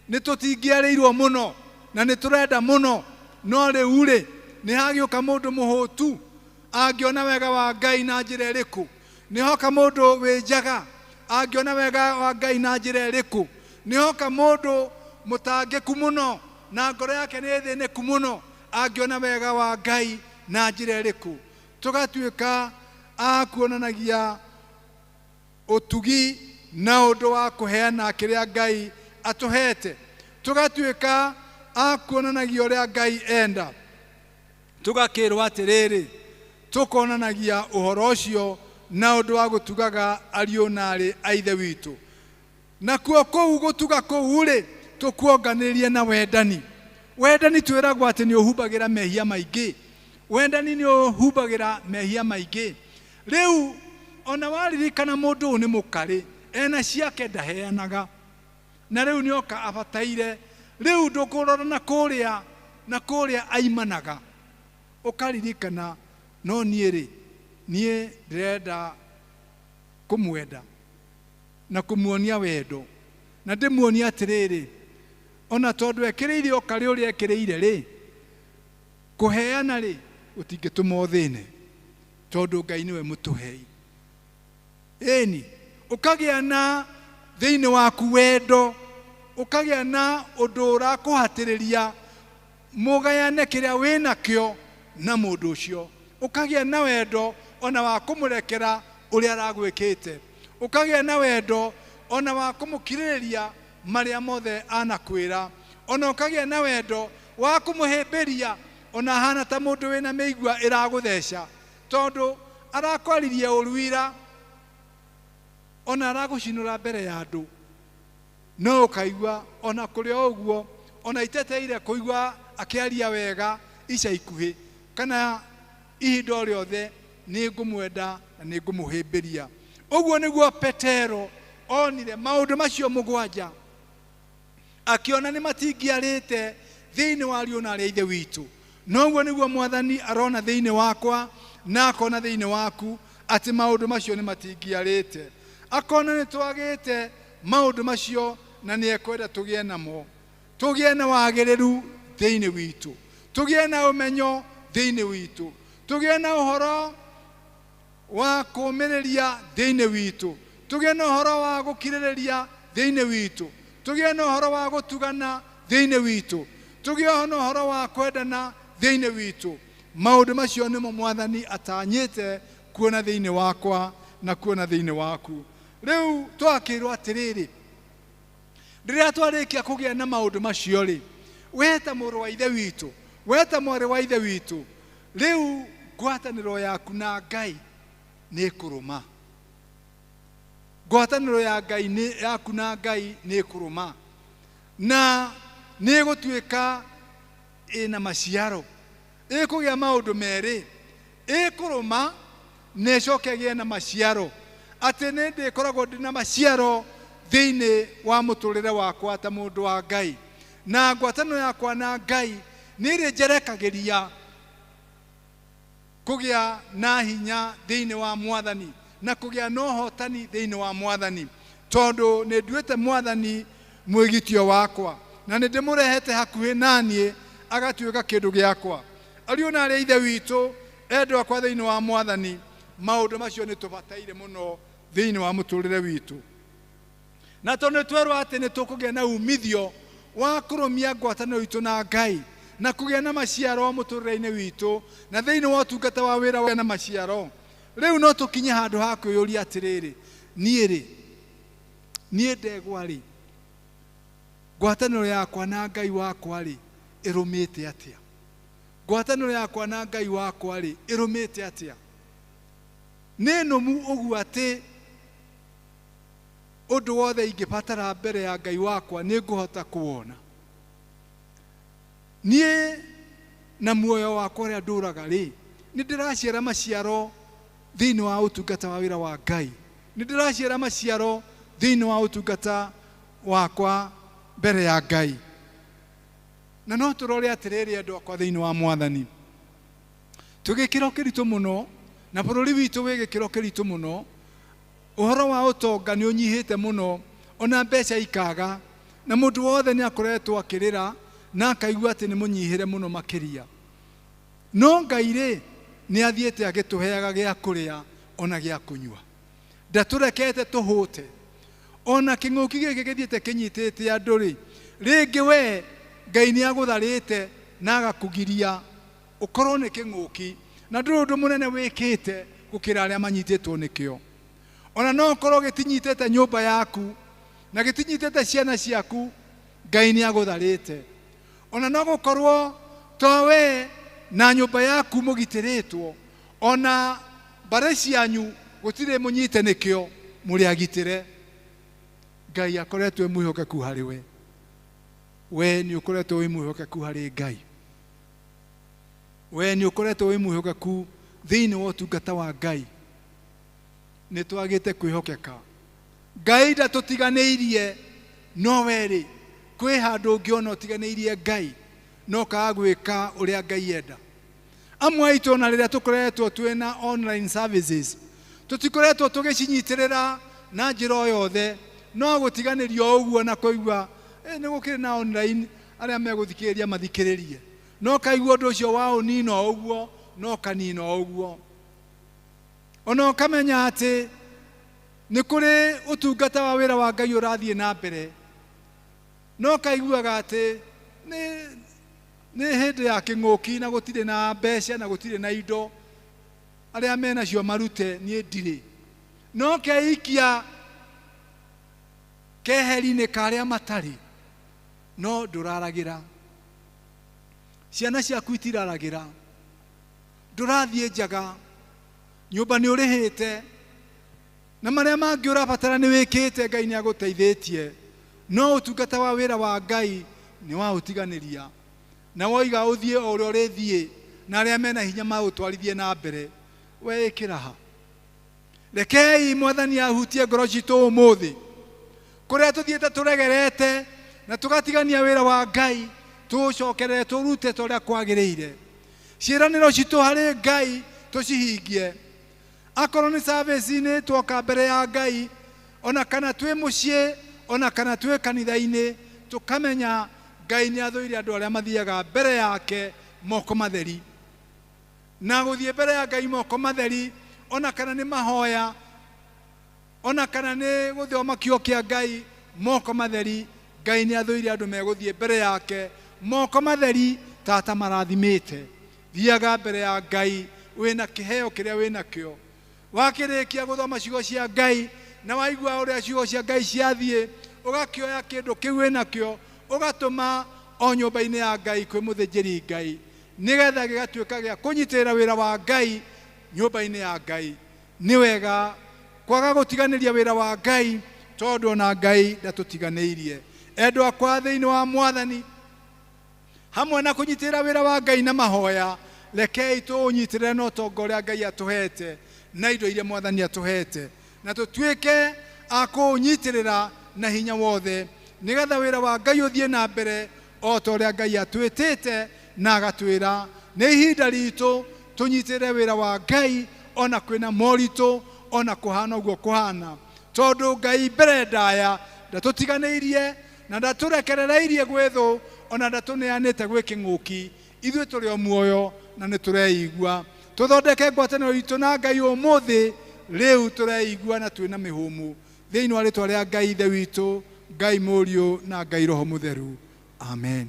Speaker 3: ni tutingiarirwo muno na ni turenda muno no riu ri ni hagiuka mundu muhutu angiona wega wa Ngai na njira iriku. Ni hoka mundu winjaga angiona wega wa Ngai na njira iriku. Ni hoka mundu mutangiku muno na ngoro yake ni thiniku muno angiona wega wa Ngai na njira iriku. Tugatuika a kuonanagia utugi na undu wa kuheana kiria Ngai atuhete. Tugatuika a kuonanagia uria Ngai enda. Tugakirwa atiriri tukonanagia uhoro ucio na undu wa gutugaga ariu na ari a ithe witu. Na kuo kou gutuga kou ri tukuonganirie na wendani. Wendani twiragwo ati ni uhubagira mehia maingi. Wendani ni uhubagira mehia maingi. Riu ona waririkana mundu ni mukari ena ciake ndaheanaga na riu ni oka abataire riu ndukurora na kuria aimanaga ukaririkana no nie ndirenda kumwenda na kumuonia wendo na ndimuonia atiriri ona tondu ekiriire okari uria ekiriire ri kuheana ri utingituma thine tondu Ngai niwe mutuhei. Eni ukagia na thiini waku wendo ukagia na undu urakuhatiriria mugayane kiria wina kio na mundu ucio. Ukagia na wendo ona wa kumurekera uria aragwikite. Ukagia na wendo ona wa kumukiririria maria mothe anakwira. Ona ukagia na wendo wa kumuhimbiria ona hana ta mundu wina meigua iragutheca tondu arakwaririe uruira ona aragucinura mbere ya andu no ukaigua ona kuri oguo ona iteteire kuigua akiaria wega ica ikuhi kana ihinda riothe ni ngumwenda na ni ngumuhimbiria. Uguo niguo Petero onire maundu macio mugwanja akiona ni matingiarite thiini wa ariu na aria ithe witu. Noguo niguo Mwathani arona thiini wakwa na akona thiini waku ati maundu macio ni matingiarite. Akona ni twagite maundu macio na ni ekwenda tugie namo. Tugie na wagiriru thiini witu. Tugie na umenyo thiini witu. tũgĩe na ũhoro wa kũũmĩrĩria thĩinĩ witũ, tũgĩe na ũhoro wa gũkirĩrĩria thĩinĩ witũ, tũgĩe na ũhoro wa gũtugana thĩinĩ witũ, tũgĩe na ũhoro wa kwendana thĩinĩ witũ. Maũndũ macio nĩmo Mwathani atanyĩte kuona thĩinĩ wakwa na kuona thĩinĩ waku. Rĩu twakĩrwo atĩrĩrĩ, rĩrĩa twarĩkia kũgĩa na maũndũ macio rĩ, we ta mũrũ wa ithe witũ, we ta mwarĩ wa ithe witũ, rĩu ngwatanĩro yaku na Ngai nĩ kũrũma. Ngwatanĩro yaku na Ngai nĩ kũrũma na nĩ gũtuĩka ĩna maciaro, ĩkũgĩa maũndũ merĩ, ĩkũrũma na ĩcoke ĩgĩe na maciaro. Atĩ nĩ ndĩkoragwo ndĩna maciaro thĩinĩ wa mũtũrĩre wakwa ta mũndũ wa Ngai, na ngwatanĩro yakwa na Ngai nĩ ĩrĩnjerekagĩria kũgĩa na hinya thĩinĩ wa Mwathani na kũgĩa na ũhotani thĩinĩ wa Mwathani, tondũ nĩ nduĩte Mwathani mwĩgitio wakwa na nĩ ndĩmũrehete hakuhĩ naniĩ agatuĩka kĩndũ gĩakwa. Ariũ na aarĩ ithe witũ, endwa kwa thĩinĩ wa Mwathani, maũndũ macio nĩ tũbataire mũno thĩinĩ wa mũtũrĩre witũ. Na tondũ twerwo atĩ nĩ tũkũgĩa na umithio wa kũrũmia ngwatanĩro itũ na Ngai na kũgĩa na maciaro mũtũrĩre-inĩ witũ na thĩinĩ wa ũtungata wa wĩra wa na maciaro, rĩu no tũkinye handũ ha kwĩyũria atĩrĩrĩ, niĩ ndegwa rĩ, ngwatanĩro yakwa na Ngai wakwa rĩ ĩrũmĩte atĩa? Ngwatanĩro yakwa na Ngai wakwa rĩ ĩrũmĩte atĩa? Nĩ nũmu ũguo atĩ ũndũ wothe ingĩbatara mbere ya Ngai wakwa nĩ ngũhota kuona? Niĩ na muoyo wakwa ũrĩa ndũraga rĩ, nĩ ndĩraciara maciaro thĩinĩ wa ũtungata wa wĩra wa Ngai, nĩ ndĩraciara maciaro thĩinĩ wa ũtungata wakwa mbere ya Ngai. Na no tũrore atĩrĩrĩ andũ akwa thĩinĩ wa Mwathani, tũgĩkĩro kĩritũ mũno na bũrũri witũ wĩ gĩkĩro kĩritũ mũno, ũhoro wa ũtonga nĩ ũnyihĩte mũno, ona mbeca ikaga, na mũndũ wothe nĩ akoretwo akĩrĩra na akaigua atĩ nĩ mũnyihĩre mũno makĩria. No Ngai rĩ nĩ athiĩte agĩtũheaga gĩa kũrĩa ona gĩa kũnyua, ndatũrekete tũhũte. Ona kĩng'ũki gĩkĩ gĩthiĩte kĩnyitĩte andũ rĩ, rĩngĩ we Ngai nĩ agũtharĩte na agakũgiria ũkorwo nĩ kĩng'ũki, na ndũrĩ ũndũ mũnene wĩkĩte gũkĩra arĩa manyitĩtwo nĩkĩo. Ona no ũkorwo gĩtinyitĩte nyũmba yaku na gĩtinyitĩte ciana ciaku, Ngai nĩ agũtharĩte. Ona no gũkorwo to we na nyũmba yaku mũgitĩrĩtwo, ona mbarĩ cianyu gũtirĩ mũnyite nĩkĩo, mũrĩ agitĩre. Ngai akoretwo mwĩhokeku harĩ we. We nĩ ũkoretwo wĩ mwĩhokeku harĩ Ngai. We nĩ ũkoretwo wĩ mwĩhokeku thĩinĩ wa ũtungata wa Ngai. Nĩ twagĩte kwĩhokeka. Ngai ndatũtiganĩirie, no we-rĩ kwĩ handũ ũngĩona ũtiganĩirie Ngai no kaga gwĩka ũrĩa Ngai enda. Amwe aitũ na rĩrĩa tũkoretwo twĩna online services, tũtikoretwo tũgĩcinyitĩrĩra na njĩra o yothe, no gũtiganĩrio ũguo na kũigua nĩ gũkĩrĩ na online arĩa megũthikĩrĩria mathikĩrĩrie, no kaigua ũndũ ũcio wa ũnina ũguo, no kanina ũguo. Ona ũkamenya atĩ nĩ kũrĩ ũtungata wa wĩra wa Ngai ũrathiĩ na mbere, no kaiguaga atĩ nĩ hĩndĩ ya kĩng'ũki na gũtirĩ na mbeca na gũtirĩ na indo, arĩa menacio marute, niĩ ndirĩ. No keikia keheri-inĩ karĩa matarĩ, no ndũraragĩra. Ciana ciaku itiraragĩra, ndũrathiĩ njaga, nyũmba nĩ ũrĩhĩte, na marĩa mangĩ ũrabatara nĩ wĩkĩte, Ngai nĩ agũteithĩtie. No ũtungata wa wĩra wa Ngai nĩ wa ũtiganĩria, na woiga ũthiĩ o ũrĩa ũrĩthiĩ na arĩa mena hinya maũtwarithie na mbere, we ĩkĩra ha. Rekei Mwathani ahutie ngoro citũ ũmũthĩ, kũrĩa tũthiĩte tũregerete na tũgatigania wĩra wa Ngai, tũcokerere tũrute ta ũrĩa kwagĩrĩire. Ciĩranĩro citũ harĩ Ngai tũcihingie. Akorwo nĩ service-inĩ twoka mbere ya Ngai, ona kana twĩ mũciĩ, ona kana twĩ kanitha-inĩ, tũkamenya Ngai nĩ athũire andũ arĩa mathiaga mbere yake moko matheri. na guthie mbere ya Ngai moko matheri ona kana ni mahoya ona kana ni guthoma kio kia Ngai moko matheri. Ngai ni athuire andu meguthie mbere yake moko matheri tata marathimite. Thiaga mbere ya Ngai wina kiheo kiria wina kio. Wakirikia guthoma ciugo cia Ngai na waigua uria ciugo cia Ngai ciathie ugakioya kindu kiu wina kio ugatuma o nyumba-ini ya Ngai kwi muthinjiri Ngai nigetha gigatuika gia kunyitirira wira wa Ngai nyumba-ini ya Ngai. Ni wega kwaga gutiganiria wira wa Ngai tondu ona Ngai ndatutiganiirie. Endwa akwa thiini wa Mwathani hamwe na kunyitirira wira wa Ngai na mahoya rekei tunyitirire no tongo uria Ngai atuhete na indo iria Mwathani atuhete na tutuike akunyitirira na hinya wothe nigetha wira wa Ngai uthie na mbere o ta uria Ngai atwitite na agatwira ni ihinda ritu tunyitirire wira wa Ngai ona kwina moritu ona kuhana uguo kuhana tondu Ngai mbere ndaya ndatutiganiirie na ndaturekerereirie gwithu ona ndatuneanite gwi king'uki. Ithuĩ tũrĩ o muoyo na nĩ tũreigua. Tũthondeke ngwatanĩro itũ na Ngai ũmũthĩ rĩu tũreigua na twĩna mĩhũmũ thĩinĩ wa rĩĩtwa rĩa Ngai Ithe witũ, Ngai Mũriũ na Ngai Roho Mũtheru. Amen.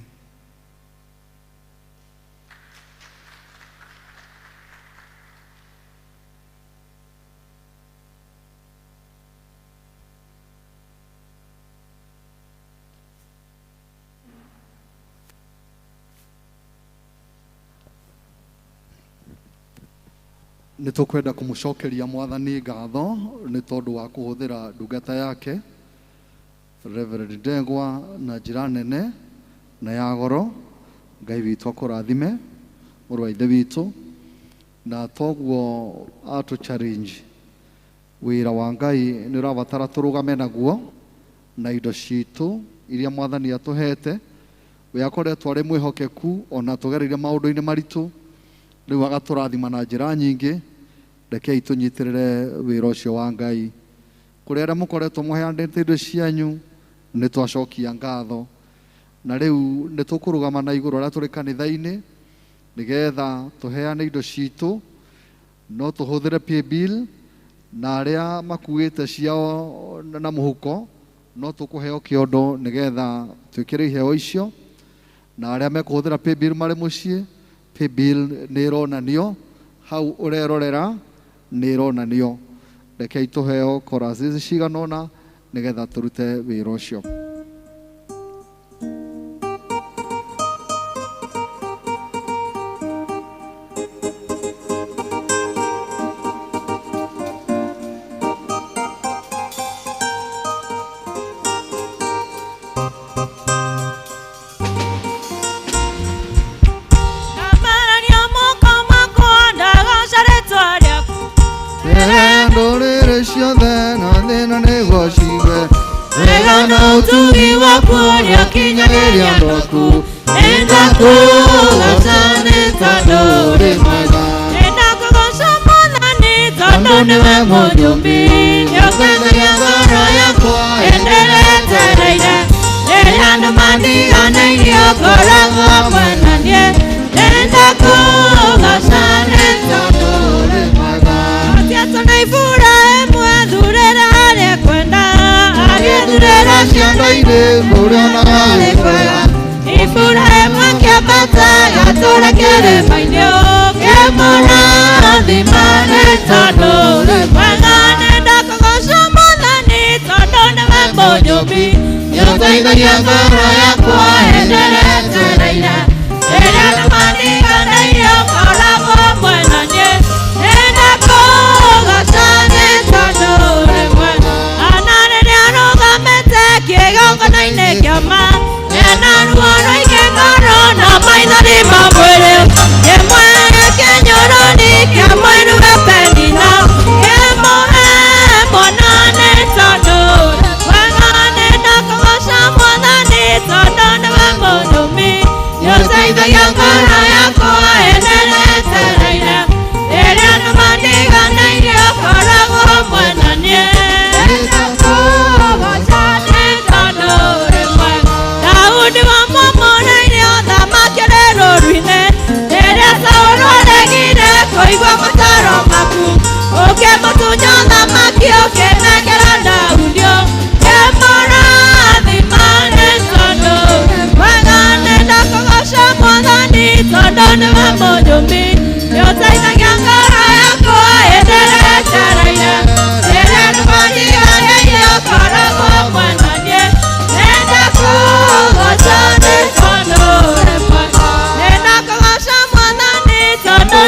Speaker 2: Nĩ tũkwenda kũmũcokeria Mwathani ngatho nĩ tondũ wa kũhũthĩra ndungata yake Reverend Ndegwa na njĩra nene na ya goro. Ngai witũ akũrathime mũrũ wa Ithe witũ, na toguo atũ challenge wĩra wa Ngai nĩ ũrabatara tũrũgame naguo na indo citũ iria Mwathani atũhete. We akoretwo arĩ mwĩhokeku ona tũgereire maũndũ-inĩ maritũ, rĩu agatũrathima na njĩra nyingĩ. Rekei tunyitirire wĩra ũcio wa Ngai. Kũrĩ arĩa mũkoretwo mũheanĩte indo cianyu nĩ twacokia ngatho, na rĩu nĩ tũkũrũgama na igũrũ arĩa tũrĩ kanitha-inĩ nĩgetha tũheane indo citũ. No tũhũthĩre paybill na arĩa makuĩte ciao na mũhuko no tũkũheo kĩondo nĩgetha twĩkĩre iheo icio, na arĩa mekũhũthĩra paybill marĩ mũciĩ, paybill nĩ ĩronanio hau ũrerorera, nĩ ĩronanio. Rekei tũheo chorus cigana ũna nĩgetha tũrute wĩra ũcio.
Speaker 1: Utugi wakuria kinyageria ndoku enda kugasane tandore mwega enda kugosha Mwathani tondu niwe mũthũmbi nĩũkwenderia ngoro yakwa enderetereire rĩrĩa andũ mandiganĩirie ngoragwo hamwe na niĩ enda kugasane tandore mwega atiatũ na Iburahĩmu ethurĩra harĩa kwenda agĩthurĩra cianda-inĩ kũrĩa ona harĩ kwega. Iburahĩmu akĩambata gatũũra kĩrĩma-inĩ ũkĩmũrathima nĩ tondũ rĩ mwega. Nĩenda kũgoca Mwathani tondũ nĩwe mũnyũmbi nĩũteithagia ngoro yakwa enderetereire rĩrĩa andũ mandiganĩirie ũkoragwo hamwe na niĩ nĩenda kũgoca nĩ tondũ rĩ mwega. Kĩgongona-inĩ kĩama ena ruo rũingĩ ngoro na maithori ma mwĩrĩ kĩmwe kĩnyũrũri kĩmwe ruo penina kĩmũhe mwana nĩ tondũ wega. Nĩenda kũgoca Mwathani tondũ nĩwe mũthũmbi nĩũteithagia ngoro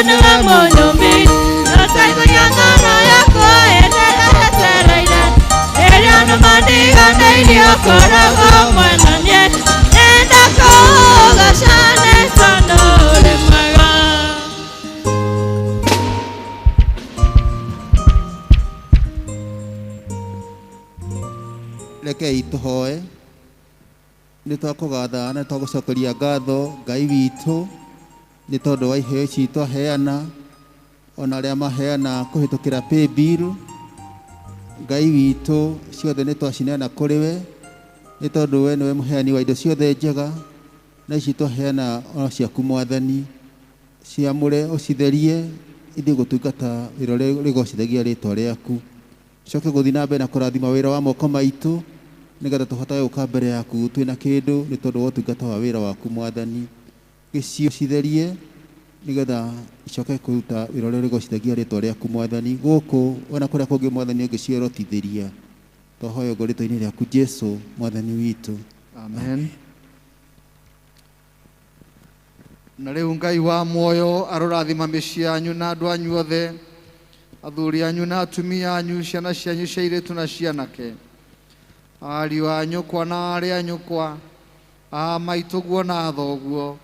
Speaker 1: niwe mũnyũmbi ũteithagia ng'ano yakwa ĩteretereire rĩrĩa andũ mandiganĩirie ũkoragwo mwena niĩ nyenda kũgoca nĩ tondũ ũrĩ mwega.
Speaker 4: Rekei tũhoe nĩ twakũgatha na twagũcokeria ngatho Ngai witũ nĩ tondũ wa iheo ici twaheana ona arĩa maheana kũhĩtũkĩra paybill. Ngai witũ ciothe nĩ twacineana kũrĩ we nĩ tondũ we nĩwe mũheani wa indo ciothe njega, na ici twaheana ona ciaku Mwathani, ciamũre ũcitherie ithiĩ gũtungata wĩra ũrĩa rĩgocithagia rĩtwa rĩaku. Coke gũthiĩ na mbere na kũrathima wĩra wa moko maitũ nĩgetha tũhotage gũka mbere yaku twĩna kĩndũ nĩ tondũ wa ũtungata wa wĩra waku Mwathani. Gĩcicio citherie nĩgetha icoke kũruta wĩra ũrĩa rĩgocithagia rĩtwa rĩaku Mwathani. Gũkũ ona kũrĩa kũngĩ Mwathani ũngĩciorotithĩria twahoya ũguo rĩtwa-inĩ rĩaku Jesũ Mwathani witũ,
Speaker 2: amen. Na rĩu Ngai wa muoyo arorathima mĩciĩ yanyu na andũ anyu othe, athuri anyu na atumia anyu, ciana cianyu cia airĩtu na cianake, ariũ a nyũkwa na arĩa a nyũkwa, a maitũguo na thoguo.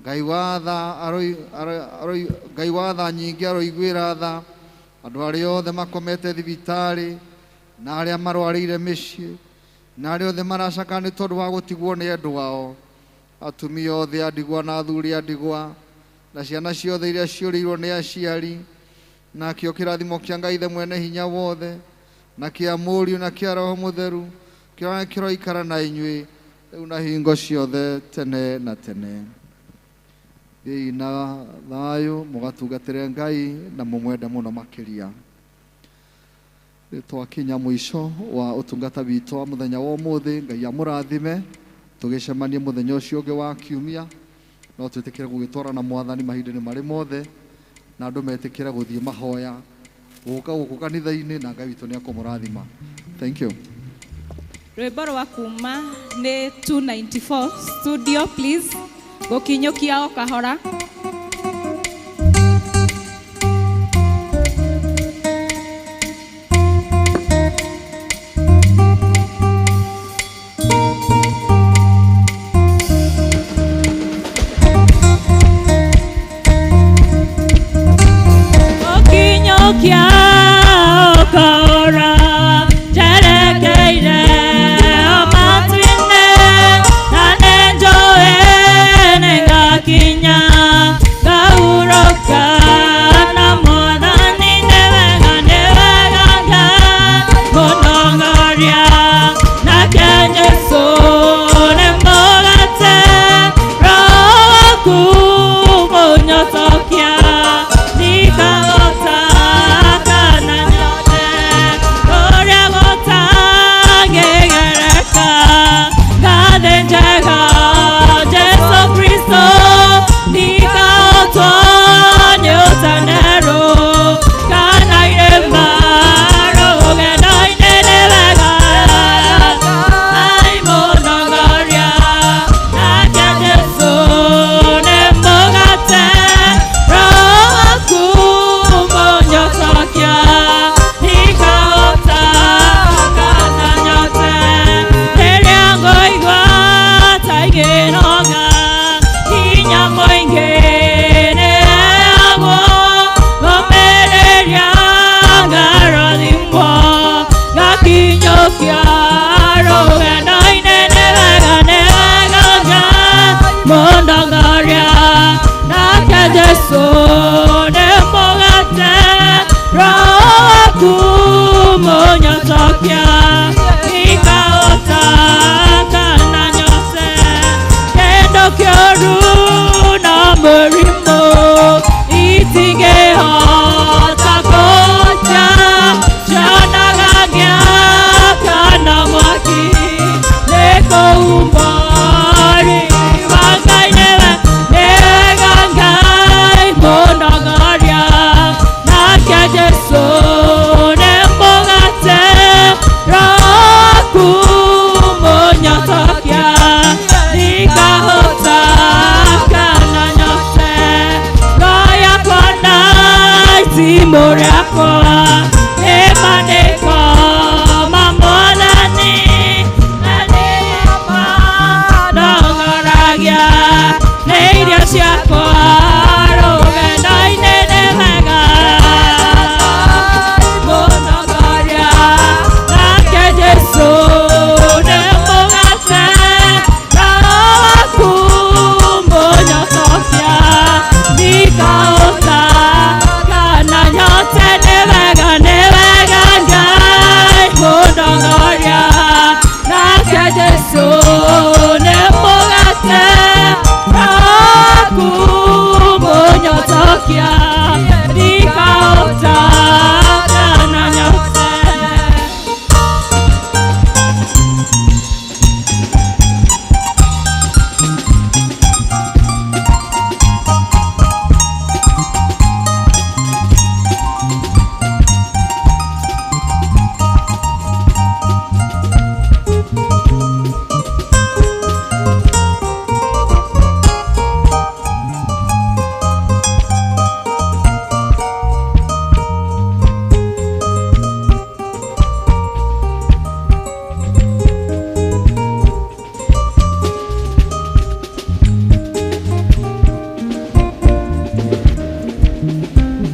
Speaker 2: Ngai wa tha nyingĩ aroiguĩra tha andũ arĩa othe makomete thibitarĩ na arĩa marwarĩire mĩciĩ na arĩa othe maracaka nĩ tondũ wa gũtigwo nĩ endwa ao, atumia othe a ndigwa na athuri a ndigwa na ciana ciothe iria ciũrĩirwo nĩ aciari, na kĩo kĩrathimo kĩa Ngai Ithe Mwene Hinya Wothe na kĩa Mũriũ na kĩa Roho Mũtheru kĩrĩa kĩroikara na inyuĩ rĩu na hingo ciothe tene na tene. Thiĩi na thayũ mũgatungatĩre Ngai na mũmwende mũno makĩria. Twakinya mũico wa ũtungata witũ wa mũthenya wa ũmũthĩ, Ngai amũrathime tũgĩcemanie mũthenya ũcio ũngĩ wa kiumia, no twĩtĩkĩre gũgĩtwarana Mwathani mahinda-inĩ marĩ mothe, na andũ metĩkĩre gũthiĩ mahoya gũka gũkũ kanitha-inĩ na Ngai witũ nĩ akũmũrathima. Thank you.
Speaker 6: Rwĩmbo rwa kuma nĩ 294 studio please, gũkinyũkia o kahora. Mundo
Speaker 7: simbo rĩakwa